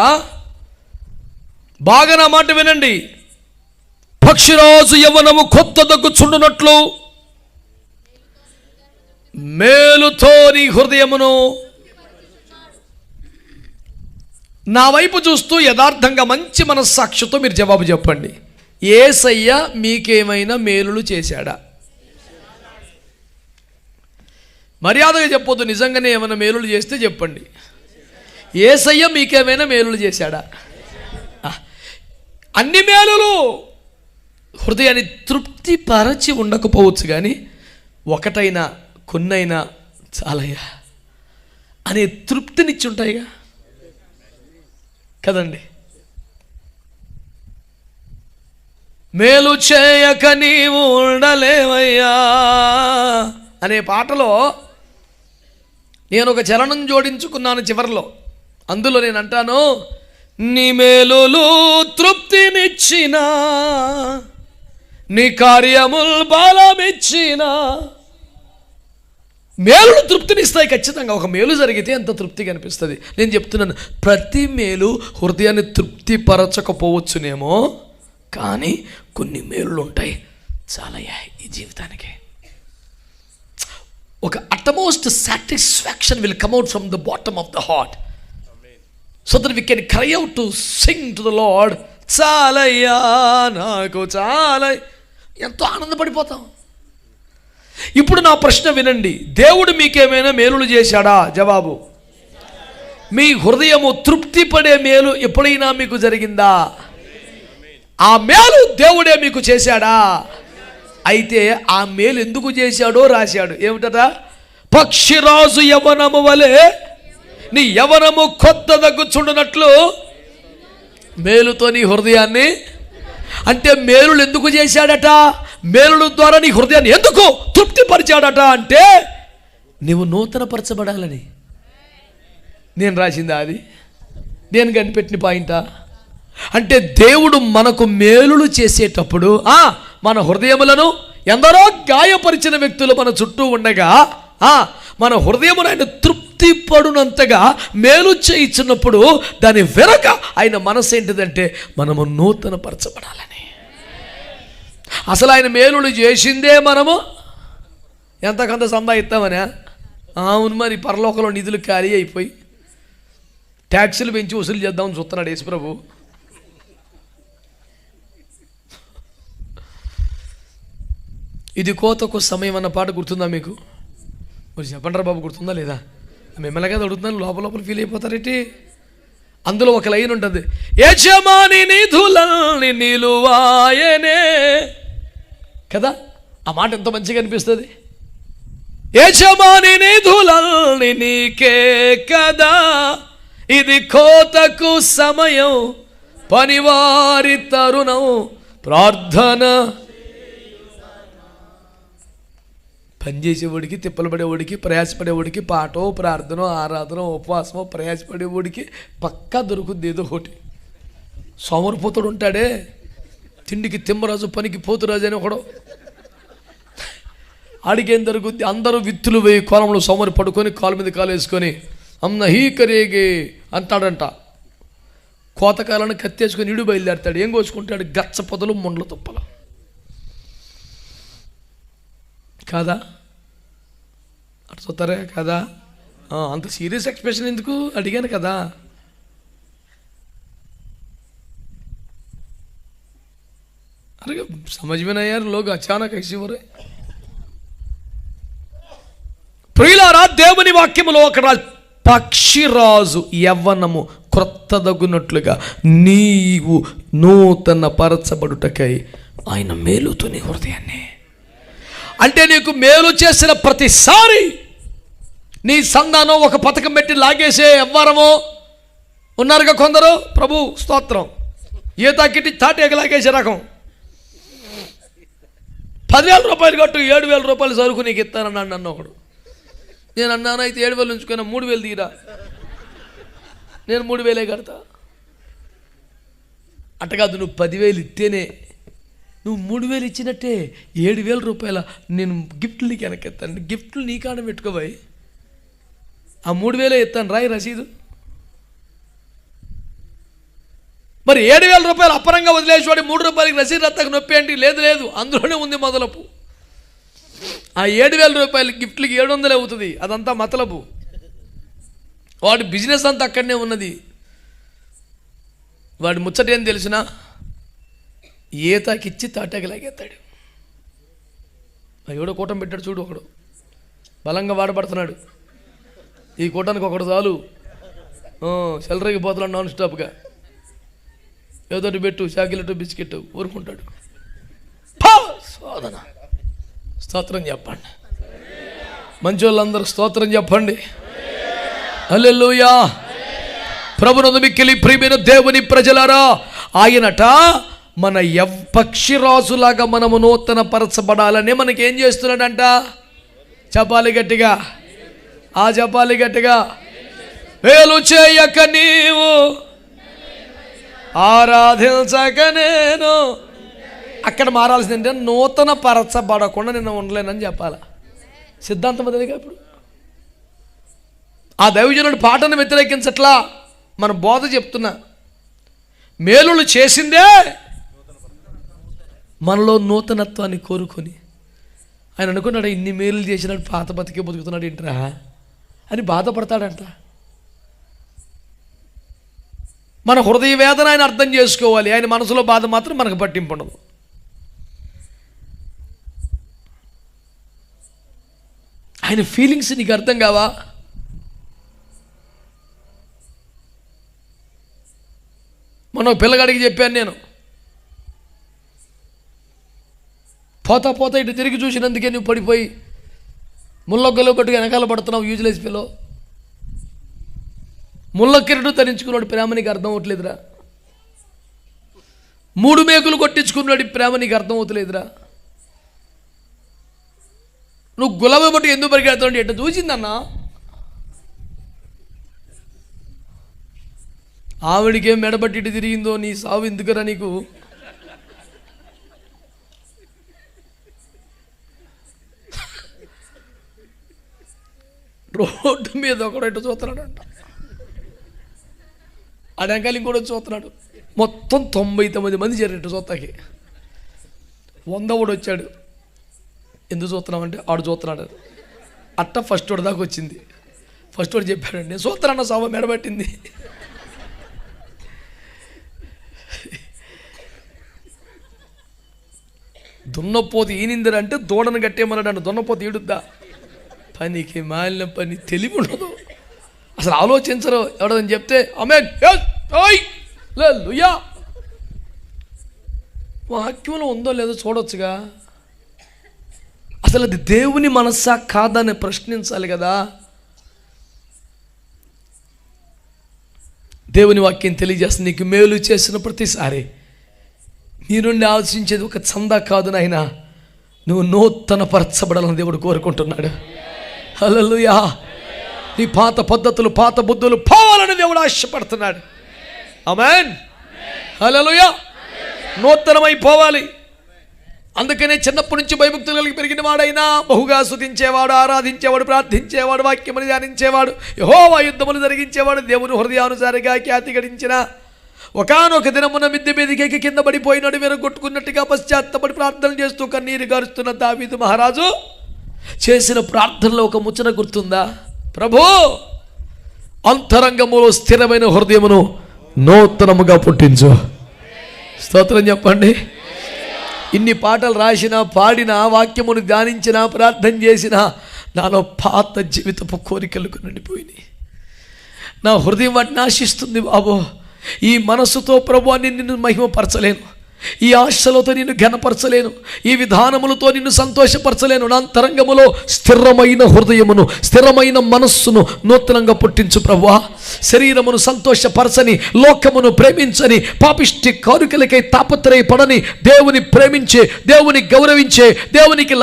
బాగా నా మాట వినండి. పక్షిరాజు యవ్వనము కొత్త దగ్గుచుండునట్లు మేలుతో నీ హృదయమును. నా వైపు చూస్తూ యథార్థంగా మంచి మనస్సాక్షితో మీరు జవాబు చెప్పండి. యేసయ్య మీకేమైనా మేలులు చేశాడా? మర్యాదగా చెప్పొద్దు, నిజంగానే ఏమైనా మేలులు చేస్తే చెప్పండి. యేసయ్య మీకేమైనా మేలులు చేశాడా? అన్ని మేలులు హృదయాన్ని తృప్తిపరచి ఉండకపోవచ్చు, కానీ ఒకటైనా కొన్నైనా చాలయ్యా అనే తృప్తినిచ్చి ఉంటాయిగా కదండి. మేలు చేయక నీవు ఉండలేవయ్యా అనే పాటలో నేను ఒక చరణం జోడించుకున్నాను చివరిలో. అందులో నేను అంటాను, నీ మేలులు తృప్తినిచ్చిన, నీ కార్యముల్ బలమిచ్చిన. మేలులు తృప్తినిస్తాయి ఖచ్చితంగా. ఒక మేలు జరిగితే ఎంత తృప్తిగా అనిపిస్తుంది. నేను చెప్తున్నాను, ప్రతి మేలు హృదయాన్ని తృప్తిపరచకపోవచ్చునేమో, కానీ కొన్ని మేలులు ఉంటాయి చాలయ్యా ఈ జీవితానికి. ఒక utmost satisfaction will come out from the bottom of the heart, so that we can cry out to sing to the lord, చాలయ్యా నాకు చాలా. ఎంతో ఆనందపడిపోతాం. ఇప్పుడు నా ప్రశ్న వినండి, దేవుడు మీకేమైనా మేలులు చేశాడా? జవాబు, మీ హృదయము తృప్తి పడే మేలు ఎప్పుడైనా మీకు జరిగిందా? ఆ మేలు దేవుడే మీకు చేశాడా? అయితే ఆ మేలు ఎందుకు చేశాడో రాశాడు. ఏమిటట? పక్షిరాజు యవనము వలె నీ యవనము కొత్త దగ్గుచుండునట్లు మేలుతో నీ హృదయాన్ని. అంటే మేలులు ఎందుకు చేశాడట? మేలుల ద్వారా నీ హృదయాన్ని ఎందుకు తృప్తిపరిచాడట అంటే నువ్వు నూతనపరచబడాలని. నేను రాసిందా అది? నేను కనిపెట్టిన పాయింటా? అంటే దేవుడు మనకు మేలులు చేసేటప్పుడు మన హృదయములను, ఎందరో గాయపరిచిన వ్యక్తులు మన చుట్టూ ఉండగా మన హృదయమును ఆయన తృప్తి పడునంతగా మేలు చేయించినప్పుడు దాని వెనక ఆయన మనసు ఏంటిదంటే మనము నూతనపరచబడాలని. అసలు ఆయన మేలులు చేసిందే మనము ఎంతకంత సంపాదిస్తామనే. అవును, మరి పరలోకంలో నిధులు ఖాళీ అయిపోయి ట్యాక్సులు పెంచి వసూలు చేద్దామని చూస్తున్నాడు యేసుప్రభు. ఇది కోతకు సమయం అన్న పాట గుర్తుందా మీకు? మరి చెప్పండి బాబు, గుర్తుందా లేదా? మిమ్మల్ని కదా అడుగుతున్నాను, లోపల ఫీల్ అయిపోతారేంటి? అందులో ఒక లైన్ ఉంటుంది, యజమాని నిధులని నిలువాయనే కదా. ఆ మాట ఎంతో మంచిగా అనిపిస్తుంది. యజమాని నిధులని నీకే కదా, ఇది కోతకు సమయం, పనివారి తరుణం, ప్రార్థన. పనిచేసేవాడికి, తిప్పలు పడేవాడికి, ప్రయాసపడేవాడికి పాటో, ప్రార్థనో, ఆరాధనో, ఉపవాసమో, ప్రయాసపడేవాడికి పక్కా దొరుకుద్ది ఏదో ఒకటి. సోమరిపోతుడు ఉంటాడే, తిండికి తిమ్మరాజు పనికి పోతురాజు అని ఒకడు. ఆడికేం దొరుకుద్ది? అందరూ విత్తులు వేయి కోలంలో సోమరి పడుకొని కాలు మీద కాలు వేసుకొని అమ్మ హీకరేగే అంటాడంట. కోతకాలను కత్తేసుకొని ఇడు బయలుదేరుతాడు. ఏం కోసుకుంటాడు? గచ్చ పొదలు, ముండ్ల తుప్పలు. కాదా? అటు చూస్తారే కదా. అంత సీరియస్ ఎక్స్ప్రెషన్ ఎందుకు అడిగాను కదా. अरे समझ में नहीं यार, लोग अचानक ऐसी हो रहे. ప్రియులారా, దేవుని వాక్యములో ఒక పక్షిరాజు యవ్వనము క్రొత్తదగునట్లుగా నీవు నూతన పరచబడుటకై ఆయన మేలుతో నీ హృదయాన్ని. అంటే నీకు మేలు చేసిన ప్రతిసారి నీ సంధానం ఒక పథకం పెట్టి లాగేసే ఎవ్వరమో ఉన్నారుగా కొందరు. ప్రభు స్తోత్రం. తాకిటి తాటేక లాగేసే రకం. 10,000 రూపాయలు కట్టు, 7,000 రూపాయలు సరుకు నీకు ఇస్తానన్నాడు నన్ను ఒకడు. నేను అన్నాను, అయితే 7,000 ఉంచుకున్నా, 3,000 తీరా, నేను 3,000 కడతా. అట్టకాదు, నువ్వు 10,000 ఇస్తేనే, నువ్వు 3,000 ఇచ్చినట్టే 7,000 రూపాయల నేను గిఫ్ట్లు నీకు వెనకెత్తాను. గిఫ్ట్లు నీ కాడ పెట్టుకోబాయి, ఆ 3,000 ఇస్తాను, రాయి రసీదు. మరి 7,000 రూపాయలు అప్పరంగా వదిలేసి 3 రూపాయలకి రసీదు రత్తకు నొప్పి ఏంటి? లేదు లేదు, అందులోనే ఉంది మొదలపు. ఆ 7,000 రూపాయల గిఫ్ట్లకి 700 అవుతుంది, అదంతా మతలపు. వాడి బిజినెస్ అంతా అక్కడనే ఉన్నది. వాడి ముచ్చట ఏం తెలిసినా ఏతాకిచ్చి తాటాకి లాగేస్తాడు. ఎవడో కూటం పెట్టాడు చూడు, ఒకడు బలంగా వాడబడుతున్నాడు. ఈ కూటానికి ఒకడు చాలు, సెలరీకి పోతున్నాడు నాన్ స్టాప్గా. ఏదోటి పెట్టు, చాకిలెట్ బిస్కెట్ ఊరుకుంటాడు. శోధన. స్తోత్రం చెప్పండి. మంచోళ్ళందరూ స్తోత్రం చెప్పండి. హల్లెలూయా. ప్రభునందు మిక్కిలి ప్రియమైన దేవుని ప్రజలారా, ఆయనట మన పక్షిరాజులాగా మనము నూతన పరచబడాలని మనకేం చేస్తున్నాడంట? చెప్పాలి గట్టిగా, చెప్పాలి గట్టిగా. వేలు చేయక నీవు ఆరాధించక నేను. అక్కడ మారాల్సిందంటే నూతన పరచబడకుండా నేను ఉండలేనని చెప్పాలి. సిద్ధాంతం అదేగా. ఇప్పుడు ఆ దైవజనుడు పాటను వ్యతిరేకించట్లా, మన బోధ చెప్తున్నా. మేలులు చేసిందే మనలో నూతనత్వాన్ని కోరుకొని ఆయన అనుకున్నాడు, ఇన్ని మేలులు చేసినాడు, పాత బతికే బతుకుతున్నాడు ఏంట్రా అని బాధపడతాడంట. మన హృదయ వేదన ఆయన అర్థం చేసుకోవాలి. ఆయన మనసులో బాధ మాత్రం మనకు పట్టింపు ఉండదు. ఆయన ఫీలింగ్స్ నీకు అర్థం కావా? మొన్న పిల్లగాడికి చెప్పాను నేను, పోతా పోతా ఇటు తిరిగి చూసినందుకే నువ్వు పడిపోయి ముళ్ళొగ్గలో పట్టుకు వెనకాల పడుతున్నావు. యూజ్లెస్ పిల్లో, ముళ్ళకిరడు తరించుకున్నాడు ప్రేమ నీకు అర్థం అవట్లేదురా. 3 మేకులు కొట్టించుకున్నాడు ప్రేమ నీకు అర్థం అవుతలేదురా. నువ్వు గులాబీ పట్టుకు ఎందుకు పరిగెడతావు? ఎట్ట చూసిందన్నా, ఆవిడికేం మెడబట్టి ఇటు తిరిగిందో, నీ సావు ఎందుకురా నీకు? రోడ్డు మీద ఒకడు ఇటు చూస్తున్నాడంట, ఆడంకాలి ఇంకోటి చూస్తున్నాడు. మొత్తం 99 మంది చేరినట్టు చూస్తాకి. 100 వచ్చాడు. ఎందుకు చూస్తున్నామంటే ఆడు చూస్తున్నాడు. అట్ట ఫస్ట్ వాడు దాకా వచ్చింది. ఫస్ట్ వాడు చెప్పాడండి, నేను చూస్తున్నాను సావ మెడబట్టింది. దున్నపోతు ఈనిందరంటే దూడను కట్టేమన్నాడు. దున్నపోతు ఈడుద్దా? పనికి మాలిన పని, తెలివి ఉండదు, అసలు ఆలోచించరు. ఎవడని చెప్తే ఆమేన్ హల్లెలూయా. వాక్యంలో ఉందో లేదో చూడొచ్చుగా. అసలు అది దేవుని మనస్సా కాదని ప్రశ్నించాలి కదా. దేవుని వాక్యం తెలియజేస్తుంది, నీకు మేలు చేసిన ప్రతిసారి నీ నుండి ఆలోచించేది ఒక చందా కాదు నాయనా, నువ్వు నూతన పరచబడాలని దేవుడు కోరుకుంటున్నాడు. హల్లెలూయా. నీ పాత పద్ధతులు, పాత బుద్ధులు పోవాలని దేవుడు ఆశపడుతున్నాడు. ఆమేన్ హల్లెలూయా. నూతనమైపోవాలి. అందుకనే చిన్నప్పటి నుంచి భయభక్తులు కలిగి పెరిగిన వాడైనా బహుగా స్తుతించేవాడు, ఆరాధించేవాడు, ప్రార్థించేవాడు, వాక్యమును ధ్యానించేవాడు, యెహోవా యుద్ధములు జరిగించేవాడు, దేవుని హృదయానుసారిగా ఖ్యాతి గడించిన ఒకానొక దినమున మిద్దె మీదకి కింద పడిపోయినాడు. విరగొట్టుకున్నట్టుగా పశ్చాత్తపడి ప్రార్థన చేస్తూ కన్నీరు గారుస్తున్న దావీదు మహారాజు చేసిన ప్రార్థనలో ఒక ముచ్చట గుర్తుందా? ప్రభు, అంతరంగములో స్థిరమైన హృదయమును నూతనముగా పుట్టించు. స్తోత్రం చెప్పండి. ఇన్ని పాటలు రాసినా, పాడినా, వాక్యమును ధ్యానించినా, ప్రార్థన చేసినా నాలో పాత జీవితపు కోరికలకు నిండిపోయినాయి. నా హృదయం వాటిని ఆశిస్తుంది. బాబో, ఈ మనసుతో ప్రభువాన్ని నిన్ను మహిమపరచలేను, ఈ ఆశలతో నిన్ను ఘనపరచలేను, ఈ విధానములతో నిన్ను సంతోషపరచలేను. నా అంతరంగములో స్థిరమైన హృదయమును, స్థిరమైన మనస్సును నూతనంగా పుట్టించు ప్రభువా. శరీరమును సంతోషపరచని, లోకమును ప్రేమించని, పాపిష్టి కోరికలకై తాపత్రయపడని, దేవుని ప్రేమించే, దేవుని గౌరవించే, దేవునికి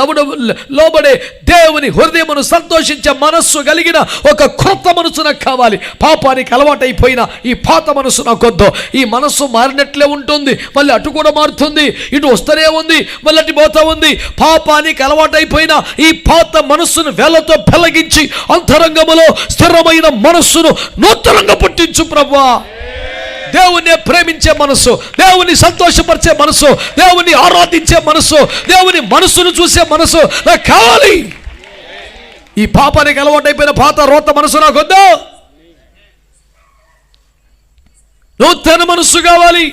లోబడే, దేవుని హృదయమును సంతోషించే మనస్సు కలిగిన ఒక క్రొత్త మనసు నాకు కావాలి. పాపానికి అలవాటైపోయిన ఈ పాత మనసు నాకొద్దు. ఈ మనస్సు మారినట్లే ఉంటుంది, మళ్ళీ అటు కూడా మారుతుంది, ఇటు వస్తూనే ఉంది, మళ్ళీ అటు పోతా ఉంది. పాపానికి అలవాటైపోయిన ఈ పాత మనస్సును వేళ్లతో పెళ్లగించి అంతరంగములో స్థిరమైన మనస్సును నూతనంగా పుట్టించు ప్రభువా. దేవుని ప్రేమించే మనస్సు, దేవుని సంతోషపరిచే మనస్సు, దేవుని ఆరాధించే మనస్సు, దేవుని మనస్సును చూసే మనస్సు నాకు కావాలి. ఈ పాపానికి అలవాటైపోయిన పాత రోత మనస్సు నాకొద్దు. నూతన మనస్సు కావాలి.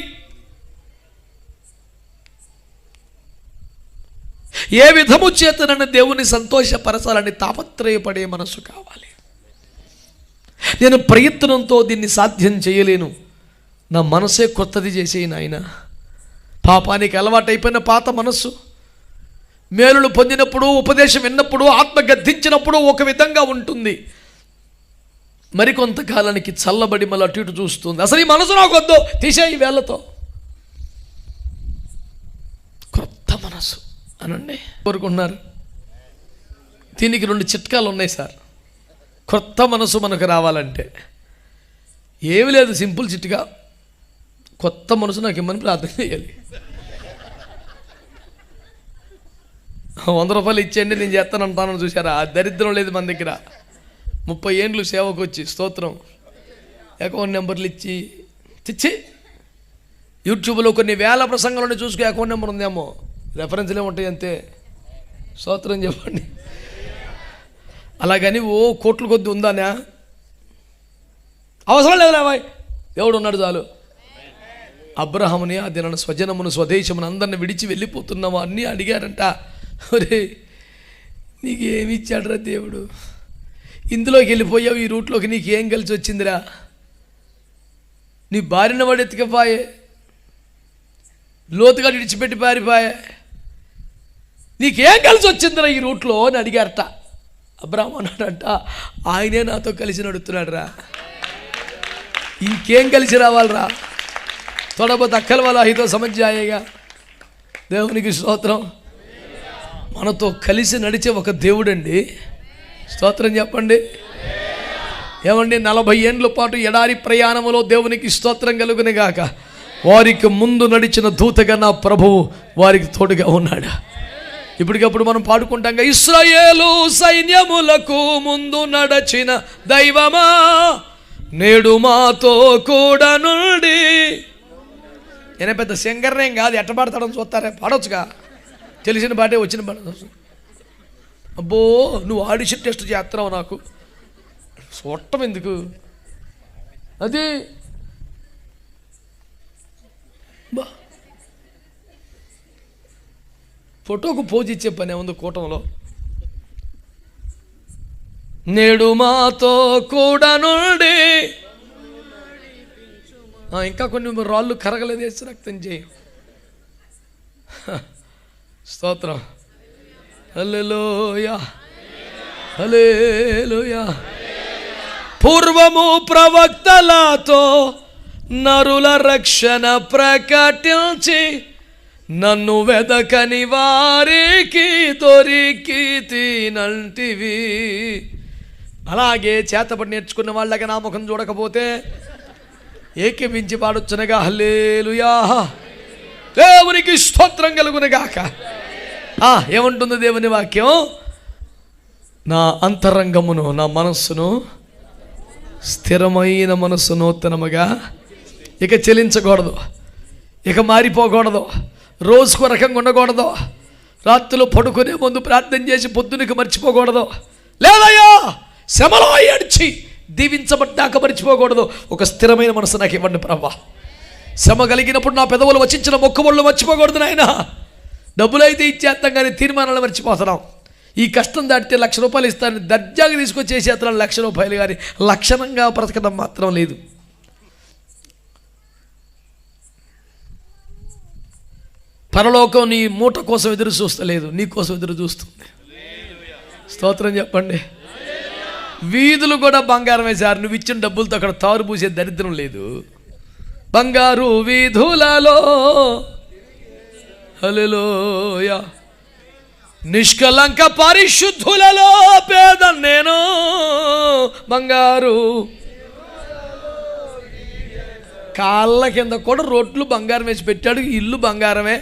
ఏ విధము చేత నన్ను దేవుని సంతోషపరచాలని తాపత్రయపడే మనసు కావాలి. నేను ప్రయత్నంతో దీన్ని సాధ్యం చేయలేను, నా మనసే కొత్తది చేసే నాయన. పాపానికి అలవాటైపోయిన పాత మనస్సు మేలులు పొందినప్పుడు, ఉపదేశం విన్నప్పుడు, ఆత్మ గద్దించినప్పుడు ఒక విధంగా ఉంటుంది. మరికొంతకాలానికి చల్లబడి మళ్ళీ అటు ఇటు చూస్తుంది. అసలు ఈ మనసు నాకు వద్దు, తీసేయి వేళ్ళతో. క్రొత్త మనసు అనండి కోరుకుంటున్నారు. దీనికి 2 చిట్కాలు ఉన్నాయి సార్. క్రొత్త మనసు మనకు రావాలంటే ఏమి లేదు, సింపుల్ చిట్కా. కొత్త మనసు నాకు ఇమ్మని ప్రార్థన చేయాలి. 100 రూపాయలు ఇచ్చేయండి నేను చేస్తానంటానని చూసారా? ఆ దరిద్రం లేదు మన దగ్గర. 30 ఏండ్లు సేవకు వచ్చి స్తోత్రం అకౌంట్ నెంబర్లు ఇచ్చి చిచ్చి. యూట్యూబ్లో కొన్ని వేల ప్రసంగాలను చూసుకుని అకౌంట్ నెంబర్ ఉందేమో, రెఫరెన్స్లే ఉంటాయి అంతే. స్తోత్రం చెప్పండి. అలాగని ఓ కోట్ల కొద్ది ఉందానా? అవసరం లేదు రావాయ్, దేవుడు ఉన్నాడు చాలు. అబ్రహాముని ఆ దినాన స్వజనమును స్వదేశమును అందరిని విడిచి వెళ్ళిపోతున్నావా అన్నీ అడిగారంట. ఒరే నీకేమి ఇచ్చాడురా దేవుడు? ఇందులోకి వెళ్ళిపోయావు, ఈ రూట్లోకి నీకేం కలిసి వచ్చిందిరా? నీ భార్యను వాడు ఎత్తుకపోయే, లోతుగా విడిచిపెట్టి పారిపోయే, నీకేం కలిసి వచ్చిందిరా ఈ రూట్లో అని అడిగారట. అబ్రహాం అన్నాడంట, ఆయనే నాతో కలిసి నడుస్తున్నాడు రా, ఇంకేం కలిసి రావాలరా? తోడబోతు అక్కల వాళ్ళ ఐదో సమజ్జాయేగా. దేవునికి స్తోత్రం. మనతో కలిసి నడిచే ఒక దేవుడండి. స్తోత్రం చెప్పండి. ఏమండి, 40 ఏండ్ల పాటు ఎడారి ప్రయాణములో దేవునికి స్తోత్రం కలుగును గాక. వారికి ముందు నడిచిన దూతగా నా ప్రభువు వారికి తోడుగా ఉన్నాడు. ఇప్పటికప్పుడు మనం పాడుకుంటాం, ఇశ్రాయేలు సైన్యములకు ముందు నడచిన దైవమా నేడు మాతో కూడా నుండి. నేను పెద్ద సింగర్నేం కాదు, ఎట్ట పాడతాడని చూస్తారే, పాడొచ్చుగా, తెలిసిన పాటే వచ్చిన పాట. అబ్బో నువ్వు ఆడిషన్ టెస్ట్ చేస్తున్నావు, నాకు చూడటం ఎందుకు? అది బా ఫోటోకు పోజ్ ఇచ్చే పని ఏముంది కూటంలో. నేడు మాతో కూడా నుండి. ఇంకా కొన్ని రాళ్ళు కరగలేదు, వేసి రక్తం చేయి. స్తోత్రం. హల్లెలూయా హల్లెలూయా. పూర్వము ప్రవక్తలతో నరుల రక్షణ ప్రకటించి నన్ను వెదకని వారికి దొరికి తినంటివి. అలాగే చేతపడి నేర్చుకున్న వాళ్ళగా నా ముఖం చూడకపోతే ఏకీపించి పాడొచ్చునగా. హల్లెలూయా, దేవునికి స్తోత్రం కలుగునుగాక. ఏమంటుంది దేవుని వాక్యం? నా అంతరంగమును, నా మనస్సును, స్థిరమైన మనస్సు నూతనముగా. ఇక చెలించకూడదు, ఇక మారిపోకూడదు, రోజుకు రకంగా ఉండకూడదు, రాత్రిలో పడుకునే ముందు ప్రార్థన చేసి పొద్దునకి మర్చిపోకూడదు. లేదయ్యా శ్రమలో ఏడ్చి దీవించబడ్డాక మర్చిపోకూడదు. ఒక స్థిరమైన మనసు నాకు ఇవ్వండి ప్రభా. శ్రమ కలిగినప్పుడు నా పెదవులు వచ్చించిన మొక్కుబళ్ళు మర్చిపోకూడదు నాయన. డబ్బులైతే ఇచ్చేస్తాం కానీ తీర్మానాలు మర్చిపోతున్నాం. ఈ కష్టం దాటితే 1,00,000 రూపాయలు ఇస్తానని దర్జాగా తీసుకొచ్చేసి అతను 1,00,000 రూపాయలు కానీ లక్షణంగా బ్రతకడం మాత్రం లేదు. పరలోకం నీ మూట కోసం ఎదురు చూస్తలేదు, నీ కోసం ఎదురు చూస్తుంది. స్తోత్రం చెప్పండి. వీధులు కూడా బంగారమే సార్. నువ్వు ఇచ్చిన డబ్బులతో అక్కడ తారు పూసే దరిద్రం లేదు. బంగారు వీధులలో హల్లెలూయా, నిష్కలంక పరిశుద్ధులలో పేద నేను. బంగారు కాళ్ళ కింద కూడా రోట్లు బంగారం వేసి పెట్టాడు. ఇల్లు బంగారమే.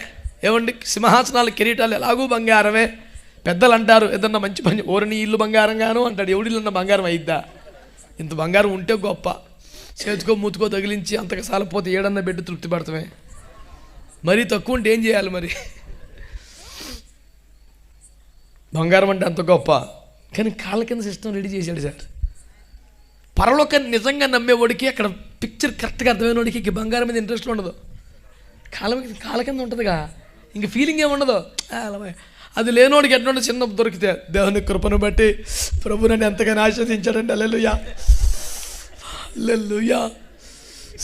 ఏమండి, సింహాసనాలు కిరీటాలు ఎలాగూ బంగారమే. పెద్దలు అంటారు ఏదన్నా మంచి పని, ఓరని ఇల్లు బంగారంగాను అంటాడు. ఎవడిల్లున్న బంగారం అయిద్దా? ఇంత బంగారం ఉంటే గొప్ప. చేతుకో మూతుకో తగిలించి అంతకు సాలపోతే ఏడన్నా పెట్టి తృప్తి పడతామే. మరీ తక్కువ ఉంటే ఏం చేయాలి మరి? బంగారం అంటే అంత గొప్ప. కానీ కాళ్ళ కింద సిస్టమ్ రెడీ చేశాడు సార్. పరలోకాన్ని నిజంగా నమ్మేవాడికి, అక్కడ పిక్చర్ కరెక్ట్గా అర్థమైన వాడికి ఇక బంగారం మీద ఇంట్రెస్ట్ ఉండదు. కాళ్ళ కింద ఉంటుందిగా, ఇంక ఫీలింగ్ ఏముండదు. అలా అది లేనోడికి ఎట్లా చిన్న దొరికితే దేవుని కృపను బట్టి ప్రభు నన్ను ఎంతగానో ఆశీర్వదించాడండి. హల్లెలూయా హల్లెలూయా.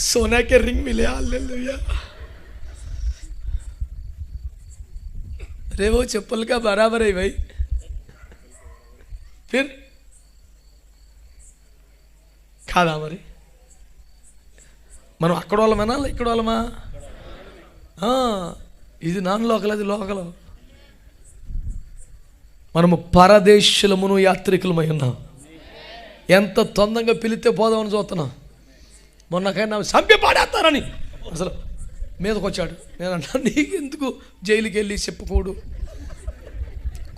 సోనాకే రింగ్ మిలే. హల్లెలూయా. अरे वो चप्पल का बराबर है भाई। फिर కాదా మరి మనం అక్కడ వాళ్ళమేనా ఇక్కడ వాళ్ళమా? ఇది నాన్ లోకల్, అది లోకల్. మనము పరదేశులమును యాత్రికులమై ఉన్నాం. ఎంత తొందరగా పిలిస్తే పోదామని చూస్తున్నాం. మొన్నకైనా చంపి పాడేస్తారని అసలు మీదకి వచ్చాడు. నేను అన్నా నీకెందుకు జైలుకి వెళ్ళి చెప్పుకోడు,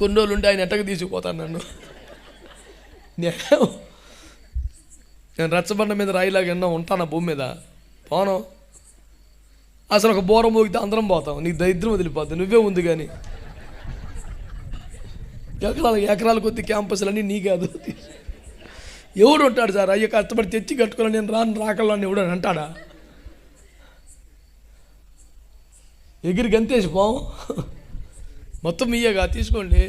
కొన్ని రోజులు ఉండి ఆయన ఎట్టకు తీసుకుపోతాను నన్ను. నేను రచ్చబండ మీద రాయిలాగా ఎన్నో ఉంటాను భూమి మీద, పోను. అసలు ఒక బోర మోగితే అందరం పోతాం, నీకు దరిద్రం వదిలిపోద్ది, నువ్వే ఉంది. కానీ ఎకరాల కొద్ది క్యాంపస్లన్నీ నీ కాదు. ఎవడు ఉంటాడు సార్? అయ్యో కష్టపడి తెచ్చి కట్టుకోవాలని నేను రాను రాకలని ఎవడు అంటాడా? ఎగిరి గంతేసి పోం, మొత్తం మీయేగా తీసుకోండి.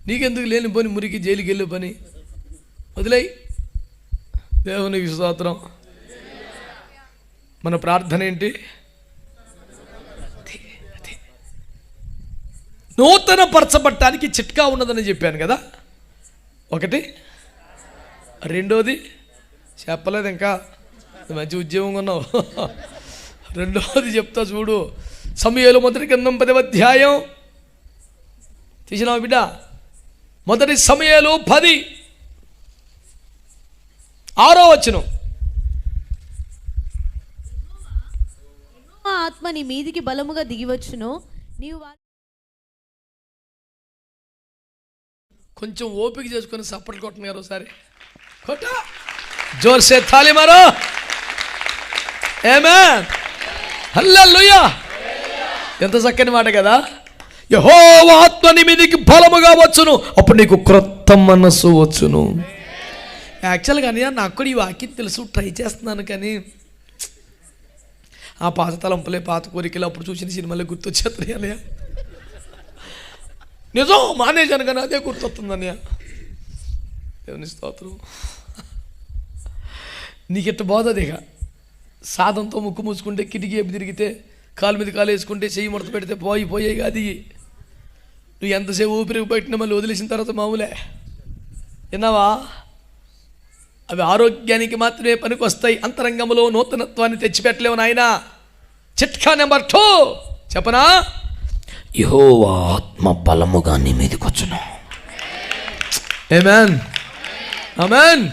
నీకెందుకు లేని పని, మురికి జైలుకి వెళ్ళే పని వదిలేయి. దేవునికి స్తోత్రం. మన ప్రార్థన ఏంటి? నూతన పరచబట్టానికి చిట్కా ఉన్నదని చెప్పాను కదా. ఒకటి, రెండోది చెప్పలేదు ఇంకా, మంచి ఉద్యోగం ఉన్నావు. రెండోది చెప్తా చూడు. సమూయేలు మొదటి గ్రంథం 10వ అధ్యాయం తీసినావు బిడ్డ. మొదటి సమూయేలు 10:6 వచనం. ఆత్మ నీ మీదికి బలముగా దిగివచ్చును, నీవు కొంచెం ఓపిక చేసుకొని సప్పట్లు కొట్టను గారు ఒకసారి కొట్ట జోర్సే తాళి మారో. ఆమేన్, హల్లెలూయా. ఎంత చక్కని మాట కదా. యెహోవా ఆత్మ నీ మీదికి బలముగా వచ్చును, అప్పుడు నీకు క్రొత్త మనస్సు వచ్చును. యాక్చువల్గా కానీ నాకు కూడా ఈ వాక్యం తెలుసు, ట్రై చేస్తున్నాను. కానీ ఆ పాత తలంపులే, పాత కోరికలు, అప్పుడు చూసిన సినిమాలే గుర్తొచ్చేస్తున్నాయి అన్నయ్య. నిజం మానేశాను కానీ అదే గుర్తొస్తుంది అన్నయ్య. దేవుని స్తోత్రం. నీకెట్ట బాధది ఇక సాధంతో ముక్కు మూసుకుంటే, కిటికీ ఎప్పుడు తిరిగితే, కాలు మీద కాలు వేసుకుంటే, చెయ్యి ముడత పెడితే పోయేగా అది. నువ్వు ఎంతసేపు ఊపిరి పెట్టినా మళ్ళీ వదిలేసిన తర్వాత మామూలే. విన్నావా? అవి ఆరోగ్యానికి మాత్రమే పనికి వస్తాయి, అంతరంగంలో నూతనత్వాన్ని తెచ్చిపెట్టలేవు నాయన. చిట్కా నెంబర్ 2 చెప్పనా? యెహోవా ఆత్మ బలముగా నీ మీదకి వచ్చును. ఆమేన్, ఆమేన్.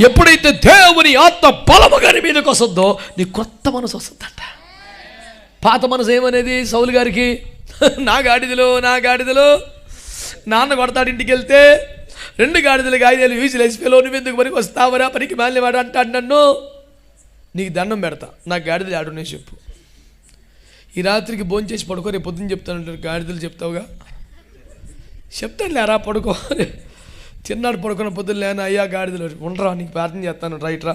ఎప్పుడైతే దేవుని ఆత్మ బలముగా నీ మీదకి వస్తుందో నీ కొత్త మనసు వస్తుందంట. పాత మనసు ఏమనేది సౌలు గారికి? నా గాడిదలు నాన్న కొడతాడు ఇంటికి వెళ్తే, 2 గాడిదలు 5 వీసులు వేసిపోయాలో, నువ్వెందుకు పనికి వస్తావరా, పనికి మాలినవాడు అంటాడు నన్ను. నీకు దండం పెడతా, నాకు గాడిదలు ఆడునే చెప్పు. ఈ రాత్రికి భోజనం చేసి పడుకో, రేపు పొద్దున్న చెప్తాను. గాడిదలు చెప్తావుగా? చెప్తాను లేరా, పడుకో. చిన్నాడు పడుకున్న పొద్దున్న లేనా, అయ్యా గాడిదలు ఉండరా, నీకు ప్రార్థన చేస్తాను, రైట్రా.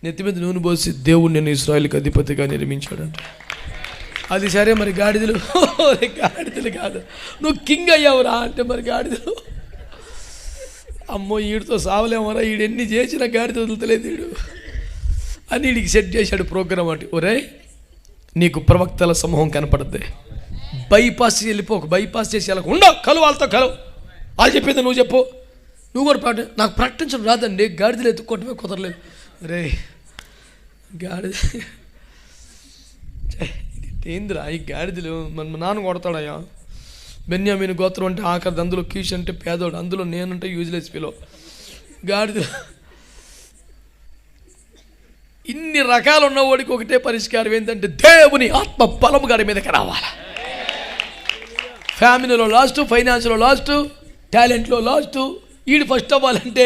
నెత్తి మీద నూనె పోసి దేవుడు నేను ఇశ్రాయేలుకి అధిపతిగా నిర్మించాడంట. అది సరే, మరి గాడిదలు కాదు, నువ్వు కింగ్ అయ్యావురా అంటే మరి గాడిదలు, అమ్మో వీడితో సావలేమరా, వీడెన్ని చేసిన గాడిద వదులుతలేదు వీడు అని వీడికి సెట్ చేశాడు ప్రోగ్రామ్. అంటే ఒరే, నీకు ప్రవక్తల సమూహం కనపడద్ది, బైపాస్ వెళ్ళిపో, బైపాస్ చేసి వెళ్ళకు, ఉండవు కలువు, వాళ్ళతో కలువు, వాళ్ళు చెప్పింది నువ్వు చెప్పు, నువ్వు కూడా నాకు ప్రకటించడం రాదండి, గాడిదలు ఎత్తుక్కోవటమే కుదరలేదు. రే గాడిద ఏందిరా ఈ గాడిదలు, మన నాన్న కొడతాడయ్యా. బెన్యామీను గోత్రం అంటే ఆఖరి, అందులో కీష్ అంటే పేదోడు, అందులో నేనంటే యూజ్లెస్ పిలో. గాడిద ఇన్ని రకాలు ఉన్నవాడికి ఒకటే పరిష్కారం ఏంటంటే దేవుని ఆత్మ బలము గారి మీదకి రావాలి. ఫ్యామిలీలో లాస్ట్, ఫైనాన్స్లో లాస్ట్, టాలెంట్లో లాస్ట్. ఈడు ఫస్ట్ అవ్వాలంటే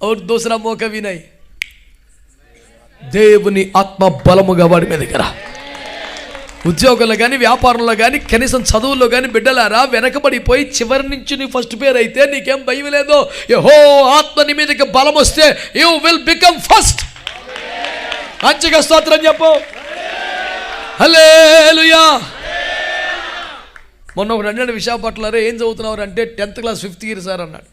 और दूसरा मौका भी नहीं. దేవుని ఆత్మ బలముగా వాడి మీదకి రా. ఉద్యోగంలో కానీ, వ్యాపారంలో కానీ, కనీసం చదువుల్లో కానీ, బిడ్డలారా వెనకబడిపోయి చివరి నుంచి నీ ఫస్ట్ పేరు అయితే నీకేం భయం లేదు. యెహోవా ఆత్మ నీ మీదకి బలం వస్తే యు విల్ బికమ్ ఫస్ట్. మంచిగా స్తోత్రం చెప్పు. హల్లెలూయా. మొన్న ఒకడు అన్నాడు విశాఖపట్నంలో, ఏం చదువుతున్నారు అంటే 10th class 5th year sir అన్నాడు.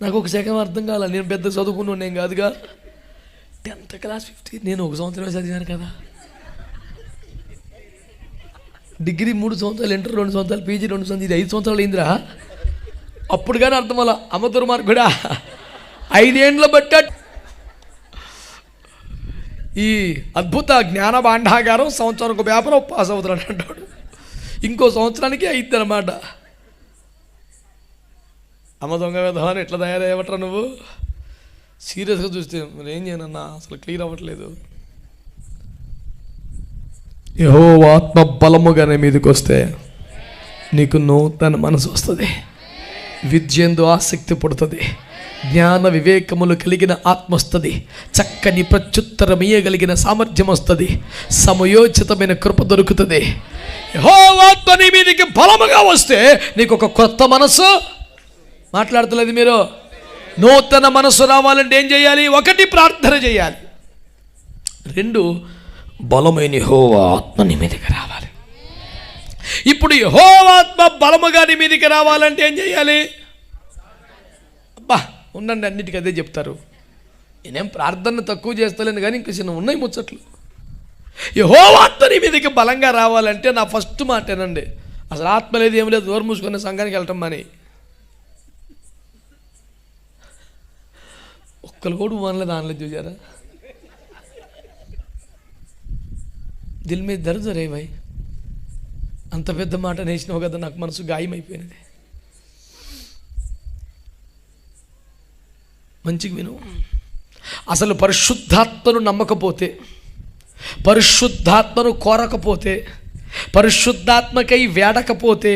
నాకు ఒక సెకండ్ అర్థం కాల, నేను పెద్ద చదువుకున్నాను నేను కాదుగా. 10th క్లాస్ 5th ఇయర్, నేను 1 సంవత్సరమే చదివాను కదా. డిగ్రీ 3 సంవత్సరాలు, ఇంటర్ 2 సంవత్సరాలు, పీజీ 2 సంవత్సరాలు, ఇది 5 సంవత్సరాలు అయిందిరా. అప్పుడు కానీ అర్థం అలా అమ్మ దుర్మార్గుడా 5 ఏండ్ల బట్ట ఈ అద్భుత జ్ఞాన భాండాగారం సంవత్సరానికి పేపర్ పాస్ అవుతాడు అంటాడు. ఇంకో సంవత్సరానికి అయిద్ది అనమాట. అమ్మ దొంగ విధానం ఎట్లా తయారయ్యవట్రా నువ్వు? సీరియస్గా చూస్తే మరి ఏం చేయనన్నా అసలు క్లియర్ అవ్వట్లేదు. యెహోవా ఆత్మ బలముగానే మీదకి వస్తే నీకు నూతన మనసు వస్తుంది, విద్యందు ఆసక్తి పుడుతుంది, జ్ఞాన వివేకములు కలిగిన ఆత్మ వస్తుంది, చక్కని ప్రత్యుత్తరమీయగలిగిన సామర్థ్యం వస్తుంది, సమయోచితమైన కృప దొరుకుతుంది. యెహోవా ఆత్మ నీ మీదకి బలముగా వస్తే నీకు ఒక కొత్త మనసు. మాట్లాడతలేదు మీరు? నూతన మనసు రావాలంటే ఏం చేయాలి? 1 ప్రార్థన చేయాలి, 2 బలమైన యెహోవా ఆత్మ నీ మీదకి రావాలి. ఇప్పుడు యెహోవా ఆత్మ బలముగా నీ మీదకి రావాలంటే ఏం చేయాలి? అబ్బా ఉండండి, అన్నిటికీ అదే చెప్తారు. నేనేం ప్రార్థన తక్కువ చేస్తలేను కానీ ఇంక చిన్న ఉన్నాయి ముచ్చట్లు. యెహోవా ఆత్మ నీ మీదకి బలంగా రావాలంటే నా ఫస్ట్ మాటేనండి, అసలు ఆత్మ లేదు ఏం లేదు, దూరం మూసుకునే సంఘానికి వెళ్ళటం అని. ఒక్కరు కూడా అనలేదు అనలేదు చూసారా? దిల్ మీద దర్ద్ రే భాయ్, అంత పెద్ద మాట నేసినావు కదా, నాకు మనసు గాయమైపోయినది. మంచిగా విను. అసలు పరిశుద్ధాత్మను నమ్మకపోతే, పరిశుద్ధాత్మను కోరకపోతే, పరిశుద్ధాత్మకై వేడకపోతే,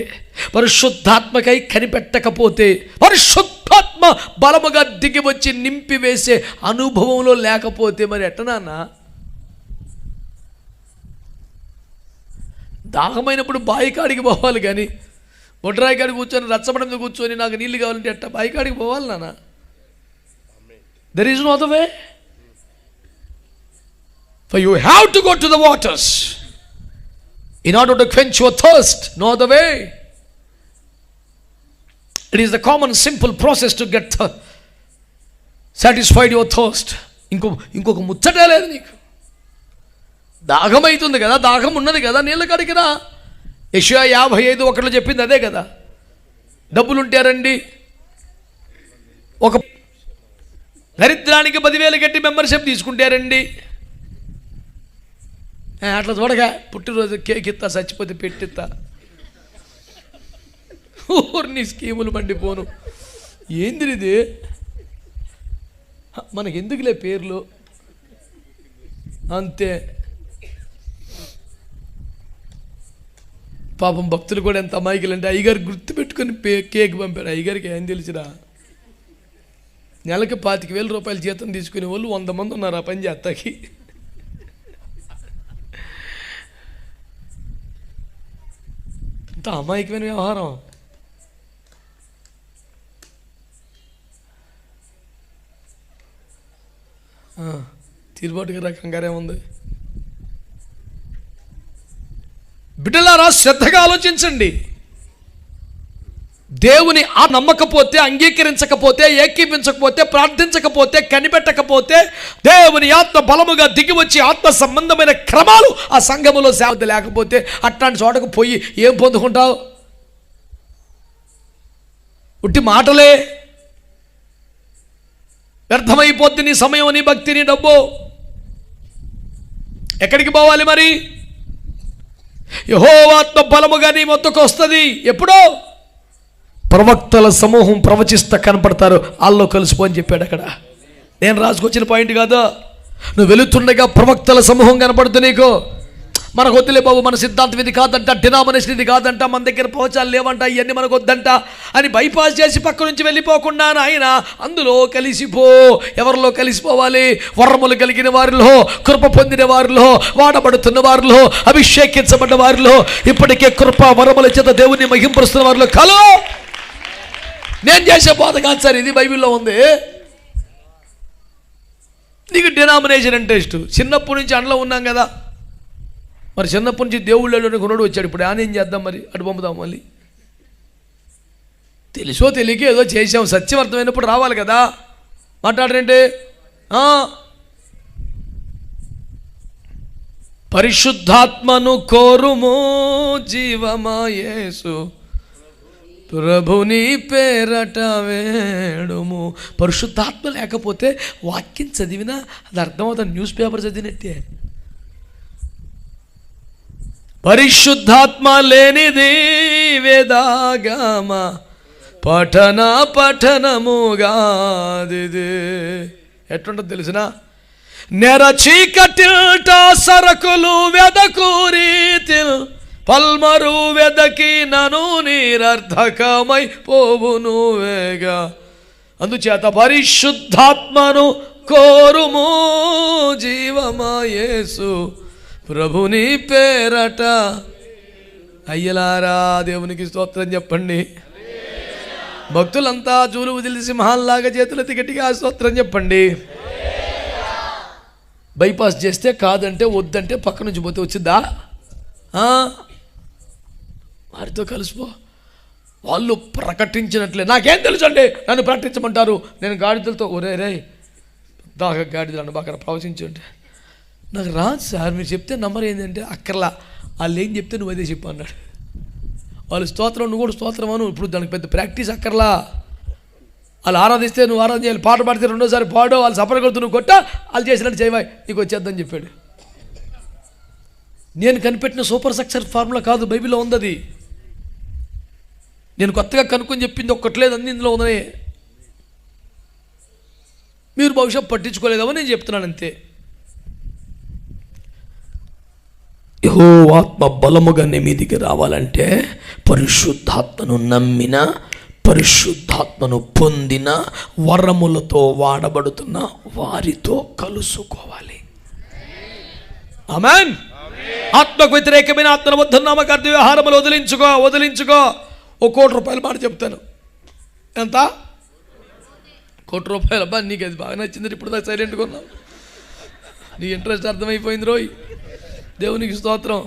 పరిశుద్ధాత్మకై కనిపెట్టకపోతే, పరిశుద్ధాత్మ బలముగా దిగి వచ్చి నింపివేసే అనుభవంలో లేకపోతే మరి ఎట్టనాన్న? దాహమైనప్పుడు బాయికాడికి పోవాలి కానీ బొడ్రాయి కాడికి కూర్చొని రచ్చబడి మీద కూర్చొని నాకు నీళ్ళు కావాలంటే ఎట్ట బాయికాడికి పోవాలి నాన్న? There is no other way. For you have to go to the waters in order to quench your thirst. No other way. It is the common simple process to get satisfied your thirst. ఇంకొక ముచ్చటే లేదు నీకు. దాహం అవుతుంది కదా, దాహం ఉన్నది కదా, నీళ్ళ కాడికి రా. యెషయా 55:1 చెప్పింది అదే కదా. డబ్బులుంటే రండి, ఒక దరిద్రానికి 10,000 కట్టి మెంబర్షిప్ తీసుకుంటే రండి. అట్లా చూడగా పుట్టినరోజు కేక్ ఇస్తా, చచ్చిపోతే పెట్టిస్తా, ఊరిని స్కీములు మండిపోను. ఏంది ఇది? మనకి ఎందుకులే పేర్లు అంతే. పాపం భక్తులు కూడా ఎంత అమాయకులు అంటే అయ్యగారు గుర్తుపెట్టుకొని కేక్ పంపాడు. అయ్యగారికి ఏం తెలిసిరా? నెలకి 25,000 రూపాయలు జీతం తీసుకునే వాళ్ళు 100 మంది ఉన్నారు ఆ పని చేస్తాకి. ఇంత అమాయకమైన వ్యవహారం. తీరుబాటుగా రకంగానే ఉంది. బిడ్డలారా శ్రద్ధగా ఆలోచించండి. దేవుని ఆ నమ్మకపోతే, అంగీకరించకపోతే, ఏకీపించకపోతే, ప్రార్థించకపోతే, కనిపెట్టకపోతే, దేవుని ఆత్మ బలముగా దిగి వచ్చి ఆత్మ సంబంధమైన క్రమాలు ఆ సంఘములో సేవ లేకపోతే అట్లాంటి చోటకు పోయి ఏం పొందుకుంటావు? ఉట్టి మాటలే. వ్యర్థమైపోద్ది నీ సమయం, నీ భక్తి, నీ డబ్బు. ఎక్కడికి పోవాలి మరి? యెహోవా ఆత్మ బలముగా నీ వద్దకు వస్తుంది. ఎప్పుడో? ప్రవక్తల సమూహం ప్రవచిస్తా కనపడతారు, వాళ్ళలో కలిసిపో అని చెప్పాడు అక్కడ. నేను రాసుకొచ్చిన పాయింట్ కాదు. నువ్వు వెళుతుండగా ప్రవక్తల సమూహం కనపడుతుంది నీకు. మనకు వద్దులే బాబు, మన సిద్ధాంతం ఇది కాదంట, డినామినేషన్ ఇది కాదంట, మన దగ్గర పౌచాలు లేవంట, ఇవన్నీ మనకు వద్దంట అని బైపాస్ చేసి పక్క నుంచి వెళ్ళిపోకుండా ఆయన అందులో కలిసిపో. ఎవరిలో కలిసిపోవాలి? వరములు కలిగిన వారిలో, కృప పొందిన వారిలో, వాడబడుతున్న వారిలో, అభిషేకించబడ్డ వారిలో, ఇప్పటికే కృప వరముల చేత దేవుని మహింపరుస్తున్న వారిలో కలో. నేను చేసే బోధ కాదు సార్, ఇది బైబిల్లో ఉంది. నీకు డినామినేషన్ అంటే ఇష్టం. చిన్నప్పటి నుంచి అండలో ఉన్నాం కదా, మరి చిన్నప్పటి నుంచి దేవుళ్ళలోని కొనుడు వచ్చాడు. ఇప్పుడు ఆయన ఏం చేద్దాం మరి? అటు పంపుదాం మళ్ళీ. తెలుసో తెలియక ఏదో చేసాం, సత్యం అర్థమైనప్పుడు రావాలి కదా. మాట్లాడరంటే పరిశుద్ధాత్మను కోరుము జీవమా యేసు, ప్రభుని పేరట వేడుము. పరిశుద్ధాత్మ లేకపోతే వాక్యం చదివినా అది అర్థమవుతుంది, న్యూస్ పేపర్ చదివినట్టే. పరిశుద్ధాత్మ లేనిది వేదాగమ పఠనముగాదిది. ఎట్లుంటుంది తెలిసిన, నెర చీకటిల్ట సరకులు వెదకూరీతిల్ పల్మరు వెదకి నను నిరర్థకమై పోవును వేగా. అందుచేత పరిశుద్ధాత్మను కోరుము జీవమా యేసు, ప్రభుని పేరట. అయ్యలారా దేవునికి స్తోత్రం చెప్పండి. భక్తులంతా జూలు వదిలి సింహాల్లాగా చేతులెత్తి గట్టిగా స్తోత్రం చెప్పండి. బైపాస్ చేస్తే కాదంటే వద్దంటే పక్క నుంచి పోతే వచ్చిద్దా? వారితో కలిసిపో. వాళ్ళు ప్రకటించినట్లే. నాకేం తెలుసు అండి, నన్ను ప్రకటించమంటారు. నేను గాడిదలతో ఒరే రే దాకా గాడిదలను బాగా ప్రవచించుంటే నాకు రాదు సార్, మీరు చెప్తే నంబర్ ఏంటంటే అక్కర్లా, వాళ్ళు ఏం చెప్తే నువ్వు అదే చెప్పు అన్నాడు. వాళ్ళు స్తోత్రం, నువ్వు కూడా స్తోత్రం అను. ఇప్పుడు దానికి పెద్ద ప్రాక్టీస్ అక్కర్లా. వాళ్ళు ఆరాధిస్తే నువ్వు ఆరాధన చేయాలి, పాట పాడితే రెండోసారి పాడు, వాళ్ళు సపరేట్ కొడుతూ నువ్వు కొట్టా, వాళ్ళు చేసినట్టు చేయవాయి, నీకు వచ్చేద్దని చెప్పాడు. నేను కనిపెట్టిన సూపర్ సక్సెస్ ఫార్ములా కాదు, బైబిల్లో ఉంది అది. నేను కొత్తగా కనుక్కొని చెప్పింది ఒక్కట్లేదు, అన్ని ఇందులో ఉన్నాయి. మీరు బహుశా పట్టించుకోలేదేమో నేను చెప్తున్నాను అంతే. యెహోవాత్మ బలముగా నీ మీదికి రావాలంటే పరిశుద్ధాత్మను నమ్మిన, పరిశుద్ధాత్మను పొందిన, వరములతో వాడబడుతున్న వారితో కలుసుకోవాలి. ఆమేన్. ఆత్మకు వ్యతిరేకమైన ఆత్మను వద్దు నామకార్థ వ్యవహారములు వదిలించుకో. ₹1,00,00,000 మాట చెప్తాను. ఎంత? ₹1,00,00,000. అబ్బా నీకు అది బాగా నచ్చింది, ఇప్పుడు దాకా సైలెంట్గా ఉన్నావు. నీ ఇంట్రెస్ట్ అర్థమైపోయింది రోయ్. దేవునికి స్తోత్రం.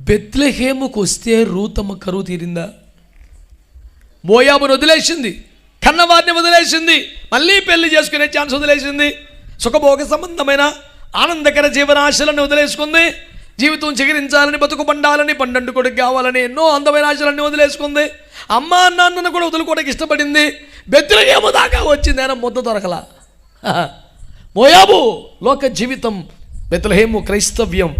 బెత్లెహేముకు వస్తే రూతమ్మ కరువు తీరిందా? మోయాబును వదిలేసింది, కన్నవారిని వదిలేసింది, మళ్ళీ పెళ్లి చేసుకునే ఛాన్స్ వదిలేసింది, సుఖభోగ సంబంధమైన ఆనందకర జీవనాశలను వదిలేసుకుంది, జీవితం చిగురించాలని, బతుకు పండాలని, పండంటు కొడుకు కావాలని ఎన్నో అందమైన ఆశలన్నీ వదిలేసుకుంది, అమ్మా నాన్నను కూడా వదులుకోవడానికి ఇష్టపడింది. బెత్లెహేము దాకా వచ్చింది, ఆయన ముద్ద దొరకలా. మోయాబు లోక జీవితం, బెత్లెహేము క్రైస్తవ్యం.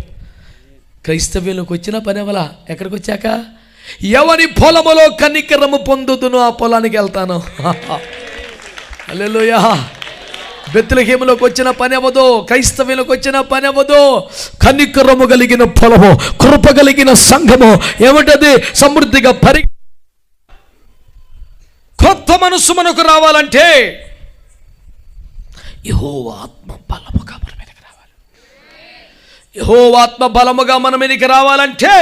క్రైస్తవ్యంలోకి వచ్చిన పని అవలా. ఎక్కడికి వచ్చాక ఎవరి పొలములో కనికరము పొందుతునో ఆ పొలానికి వెళ్తాను. హల్లెలూయా. బెత్లెహేములోకి వచ్చిన పని అవ్వదు, క్రైస్తవ్యంలోకి వచ్చిన పని అవ్వదు. కనికరము కలిగిన పొలము, కృప కలిగిన సంఘము, ఏమిటది? సమృద్ధిగా కొత్త మనస్సు మనకు రావాలంటే యెహోవా ఆత్మ బలముగా మన మీదకి రావాలి. యెహోవా ఆత్మ బలముగా మన మీదకి రావాలంటే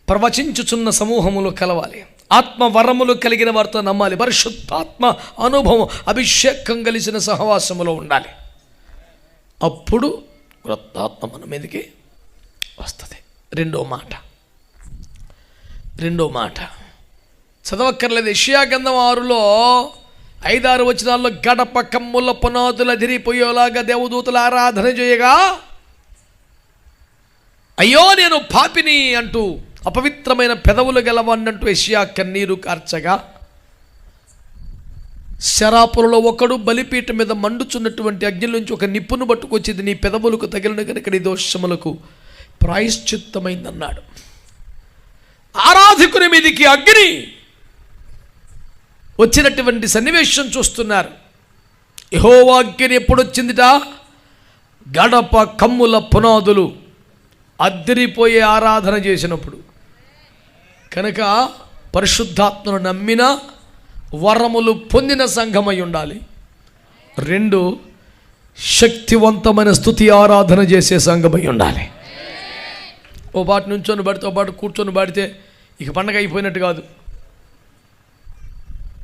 ప్రవచించుచున్న సమూహములు కలవాలి, ఆత్మ వరములు కలిగిన వారితో నమ్మాలి, పరిశుద్ధాత్మ అనుభవం, అభిషేకం కలిసిన సహవాసములో ఉండాలి. అప్పుడు క్రొత్త ఆత్మ మన మీదకి వస్తుంది. రెండో మాట చదవక్కర్లేదు. యెషయా గ్రంథం 6లో 5-6 వచనాల్లో గడప కమ్ముల పునాదులు అదిరిపోయేలాగా దేవదూతల ఆరాధన చేయగా, అయ్యో నేను పాపిని అంటూ, అపవిత్రమైన పెదవులు గలవాన్నంటూ యెషయా కన్నీరు కార్చగా, శరాపులలో ఒకడు బలిపీఠం మీద మండుచున్నటువంటి అగ్ని నుంచి ఒక నిప్పును పట్టుకొచ్చింది, నీ పెదవులకు తగిలిన కనుక నీ దోషములకు ప్రాయశ్చిత్తమైందన్నాడు. ఆరాధకుని మీదికి అగ్ని వచ్చినటువంటి సన్నివేశం చూస్తున్నారు. యెహోవా అగ్ని ఎప్పుడు వచ్చిందిట? గడప కమ్ముల పునాదులు అద్దరిపోయే ఆరాధన చేసినప్పుడు. కనుక పరిశుద్ధాత్మను నమ్మిన, వరములు పొందిన సంఘమై ఉండాలి. 2, శక్తివంతమైన స్తుతి ఆరాధన చేసే సంఘమై ఉండాలి. ఓ పాట నుంచొని పడితే, ఓ పాట కూర్చొని పాడితే ఇక పండగ అయిపోయినట్టు కాదు.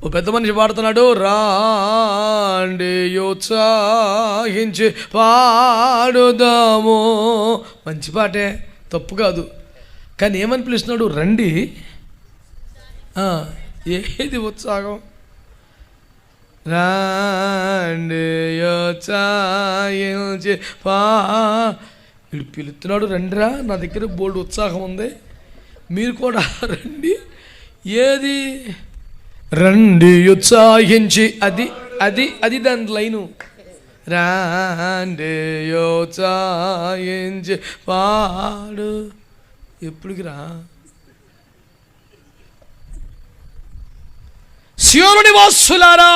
ఓ పెద్ద మనిషి పాడుతున్నాడు, రాండి ఉత్సాహించి పాడుదాము. మంచి పాటే, తప్పు కాదు. కానీ ఏమని పిలుస్తున్నాడు? రండి. ఏది ఉత్సాహం? రండి యోచాయించి వీడు పిలుస్తున్నాడు, రండిరా, నా దగ్గర బోల్డ్ ఉత్సాహం ఉంది, మీరు కూడా రండి. ఏది రండి ఉత్సాహించి, అది అది అది దాని లైను. రండి యోచాయించి పాడు. ఎప్పుడుకి రా? సియోను నివాసులారా,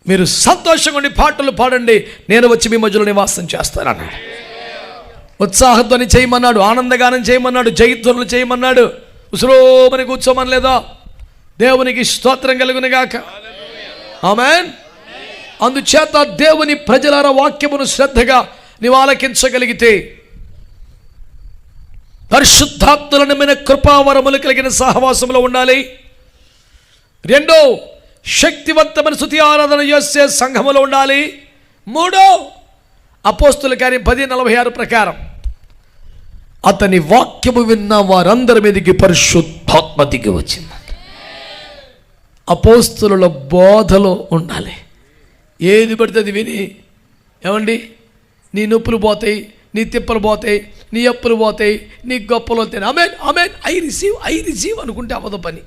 మీరు సంతోషంగా ఉండి పాటలు పాడండి, నేను వచ్చి మీ మధ్యలో నివాసం చేస్తానన్నాడు. ఉత్సాహధ్వని చేయమన్నాడు, ఆనందగానం చేయమన్నాడు, జయధ్వనులు చేయమన్నాడు, ఉసురోమని కూర్చోమని లేదా. దేవునికి స్తోత్రం కలుగునుగాక. ఆమేన్. అందుచేత దేవుని ప్రజలార వాక్యమును శ్రద్ధగా నీవు ఆలకించగలిగితే, పరిశుద్ధాత్మల నిండిన కృపావరములు కలిగిన సహవాసంలో ఉండాలి. రెండో, శక్తివంతమైన స్తుతి ఆరాధన చేసే సంఘములో ఉండాలి. మూడో, అపోస్తుల కార్యం 10:46 ప్రకారం అతని వాక్యము విన్న వారందరి మీదకి పరిశుద్ధాత్మ దిగి వచ్చింది. అపోస్తుల బోధలో ఉండాలి. ఏది పడితే అది విని, ఏమండి నీ నొప్పులు పోతాయి, నీ తిప్పలు పోతాయి, నీ అప్పులు పోతాయి, నీ గొప్పలు వస్తాయి, ఆమేన్ ఆమేన్, ఐ రిసీవ్ అనుకుంటే అవ్వదు పని.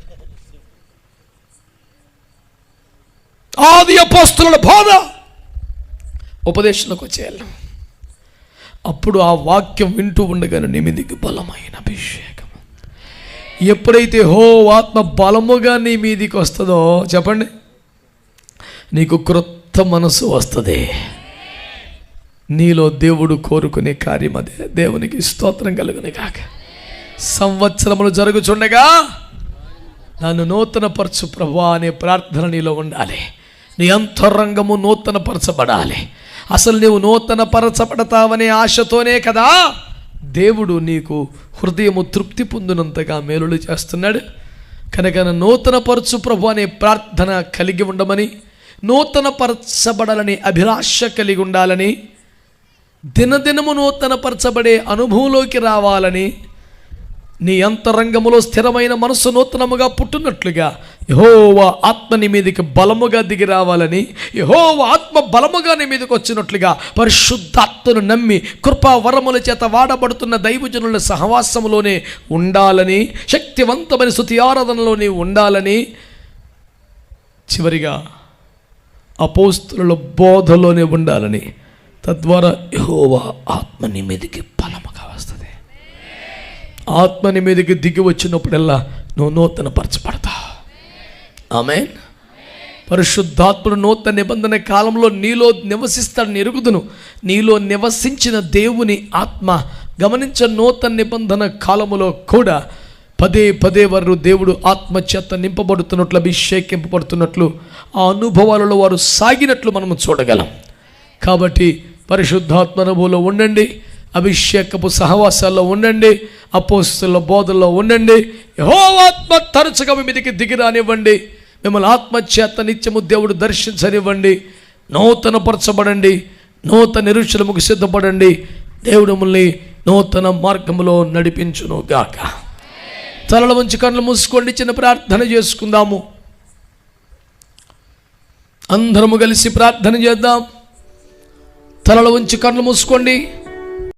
ఆది అపోస్తుల బోధ ఉపదేశంలోకి వచ్చేయాలి. అప్పుడు ఆ వాక్యం వింటూ ఉండగానే నీ మీదికి బలమైన అభిషేకం. ఎప్పుడైతే ఆత్మ బలముగా నీ మీదికి వస్తుందో చెప్పండి, నీకు క్రొత్త మనసు వస్తుంది. నీలో దేవుడు కోరుకునే కార్యం అదే. దేవునికి స్తోత్రం కలుగును గాక. సంవత్సరములు జరుగుచుండగా నన్ను నూతనపరచు ప్రభువా అనే ప్రార్థన నీలో ఉండాలి. నీ అంతరంగము నూతనపరచబడాలి. అసలు నీవు నూతనపరచబడతావనే ఆశతోనే కదా దేవుడు నీకు హృదయము తృప్తి పొందినంతగా మేలులు చేస్తున్నాడు. కనుక నూతనపరచు ప్రభు అనే ప్రార్థన కలిగి ఉండమని, నూతనపరచబడాలని అభిలాష కలిగి ఉండాలని, దినదినము నూతనపరచబడే అనుభవంలోకి రావాలని, నీ అంతరంగములో స్థిరమైన మనస్సు నూతనముగా పుట్టినట్లుగా యెహోవా ఆత్మ నీ మీదకి బలముగా దిగి రావాలని, యెహోవా ఆత్మ బలముగా నీ మీదకి వచ్చినట్లుగా పరిశుద్ధాత్మను నమ్మి కృపా వరముల చేత వాడబడుతున్న దైవజనుల సహవాసములోనే ఉండాలని, శక్తివంతమైన స్తుతి ఆరాధనలోనే ఉండాలని, చివరిగా అపోస్తుల బోధలోనే ఉండాలని, తద్వారా యెహోవా ఆత్మ నీ మీదకి బలముగా వస్తుంది. ఆత్మ నీ మీదకి దిగి వచ్చినప్పుడల్లా నువ్వు నూతన పరచబడతావు. ఆమేన్. పరిశుద్ధాత్ముడు నూతన నిబంధన కాలంలో నీలో నివసిస్తాడని ఎరుగుదును. నీలో నివసించిన దేవుని ఆత్మ గమనించ, నూతన నిబంధన కాలములో కూడా పదే పదే వారు దేవుడు ఆత్మచేత నింపబడుతున్నట్లు, అభిషేకింపబడుతున్నట్లు, ఆ అనుభవాలలో వారు సాగినట్లు మనము చూడగలం. కాబట్టి పరిశుద్ధాత్మ అనుభవంలో ఉండండి, అభిషేకపు సహవాసాల్లో ఉండండి, అపోస్తుల బోధల్లో ఉండండి. యెహోవా ఆత్మ తరచుగా మీ మీదకి దిగి రానివ్వండి. మిమ్మల్ని ఆత్మచేత నిత్యము దేవుడు దర్శించనివ్వండి. నూతన పరచబడండి, నూతన నిరీక్షణముకు సిద్ధపడండి. దేవుడు మిమ్మల్ని నూతన మార్గములో నడిపించును గాక. తలల వంచి కళ్ళు మూసుకోండి, చిన్న ప్రార్థన చేసుకుందాము. అందరము కలిసి ప్రార్థన చేద్దాం. తలల వంచి కళ్ళు మూసుకోండి.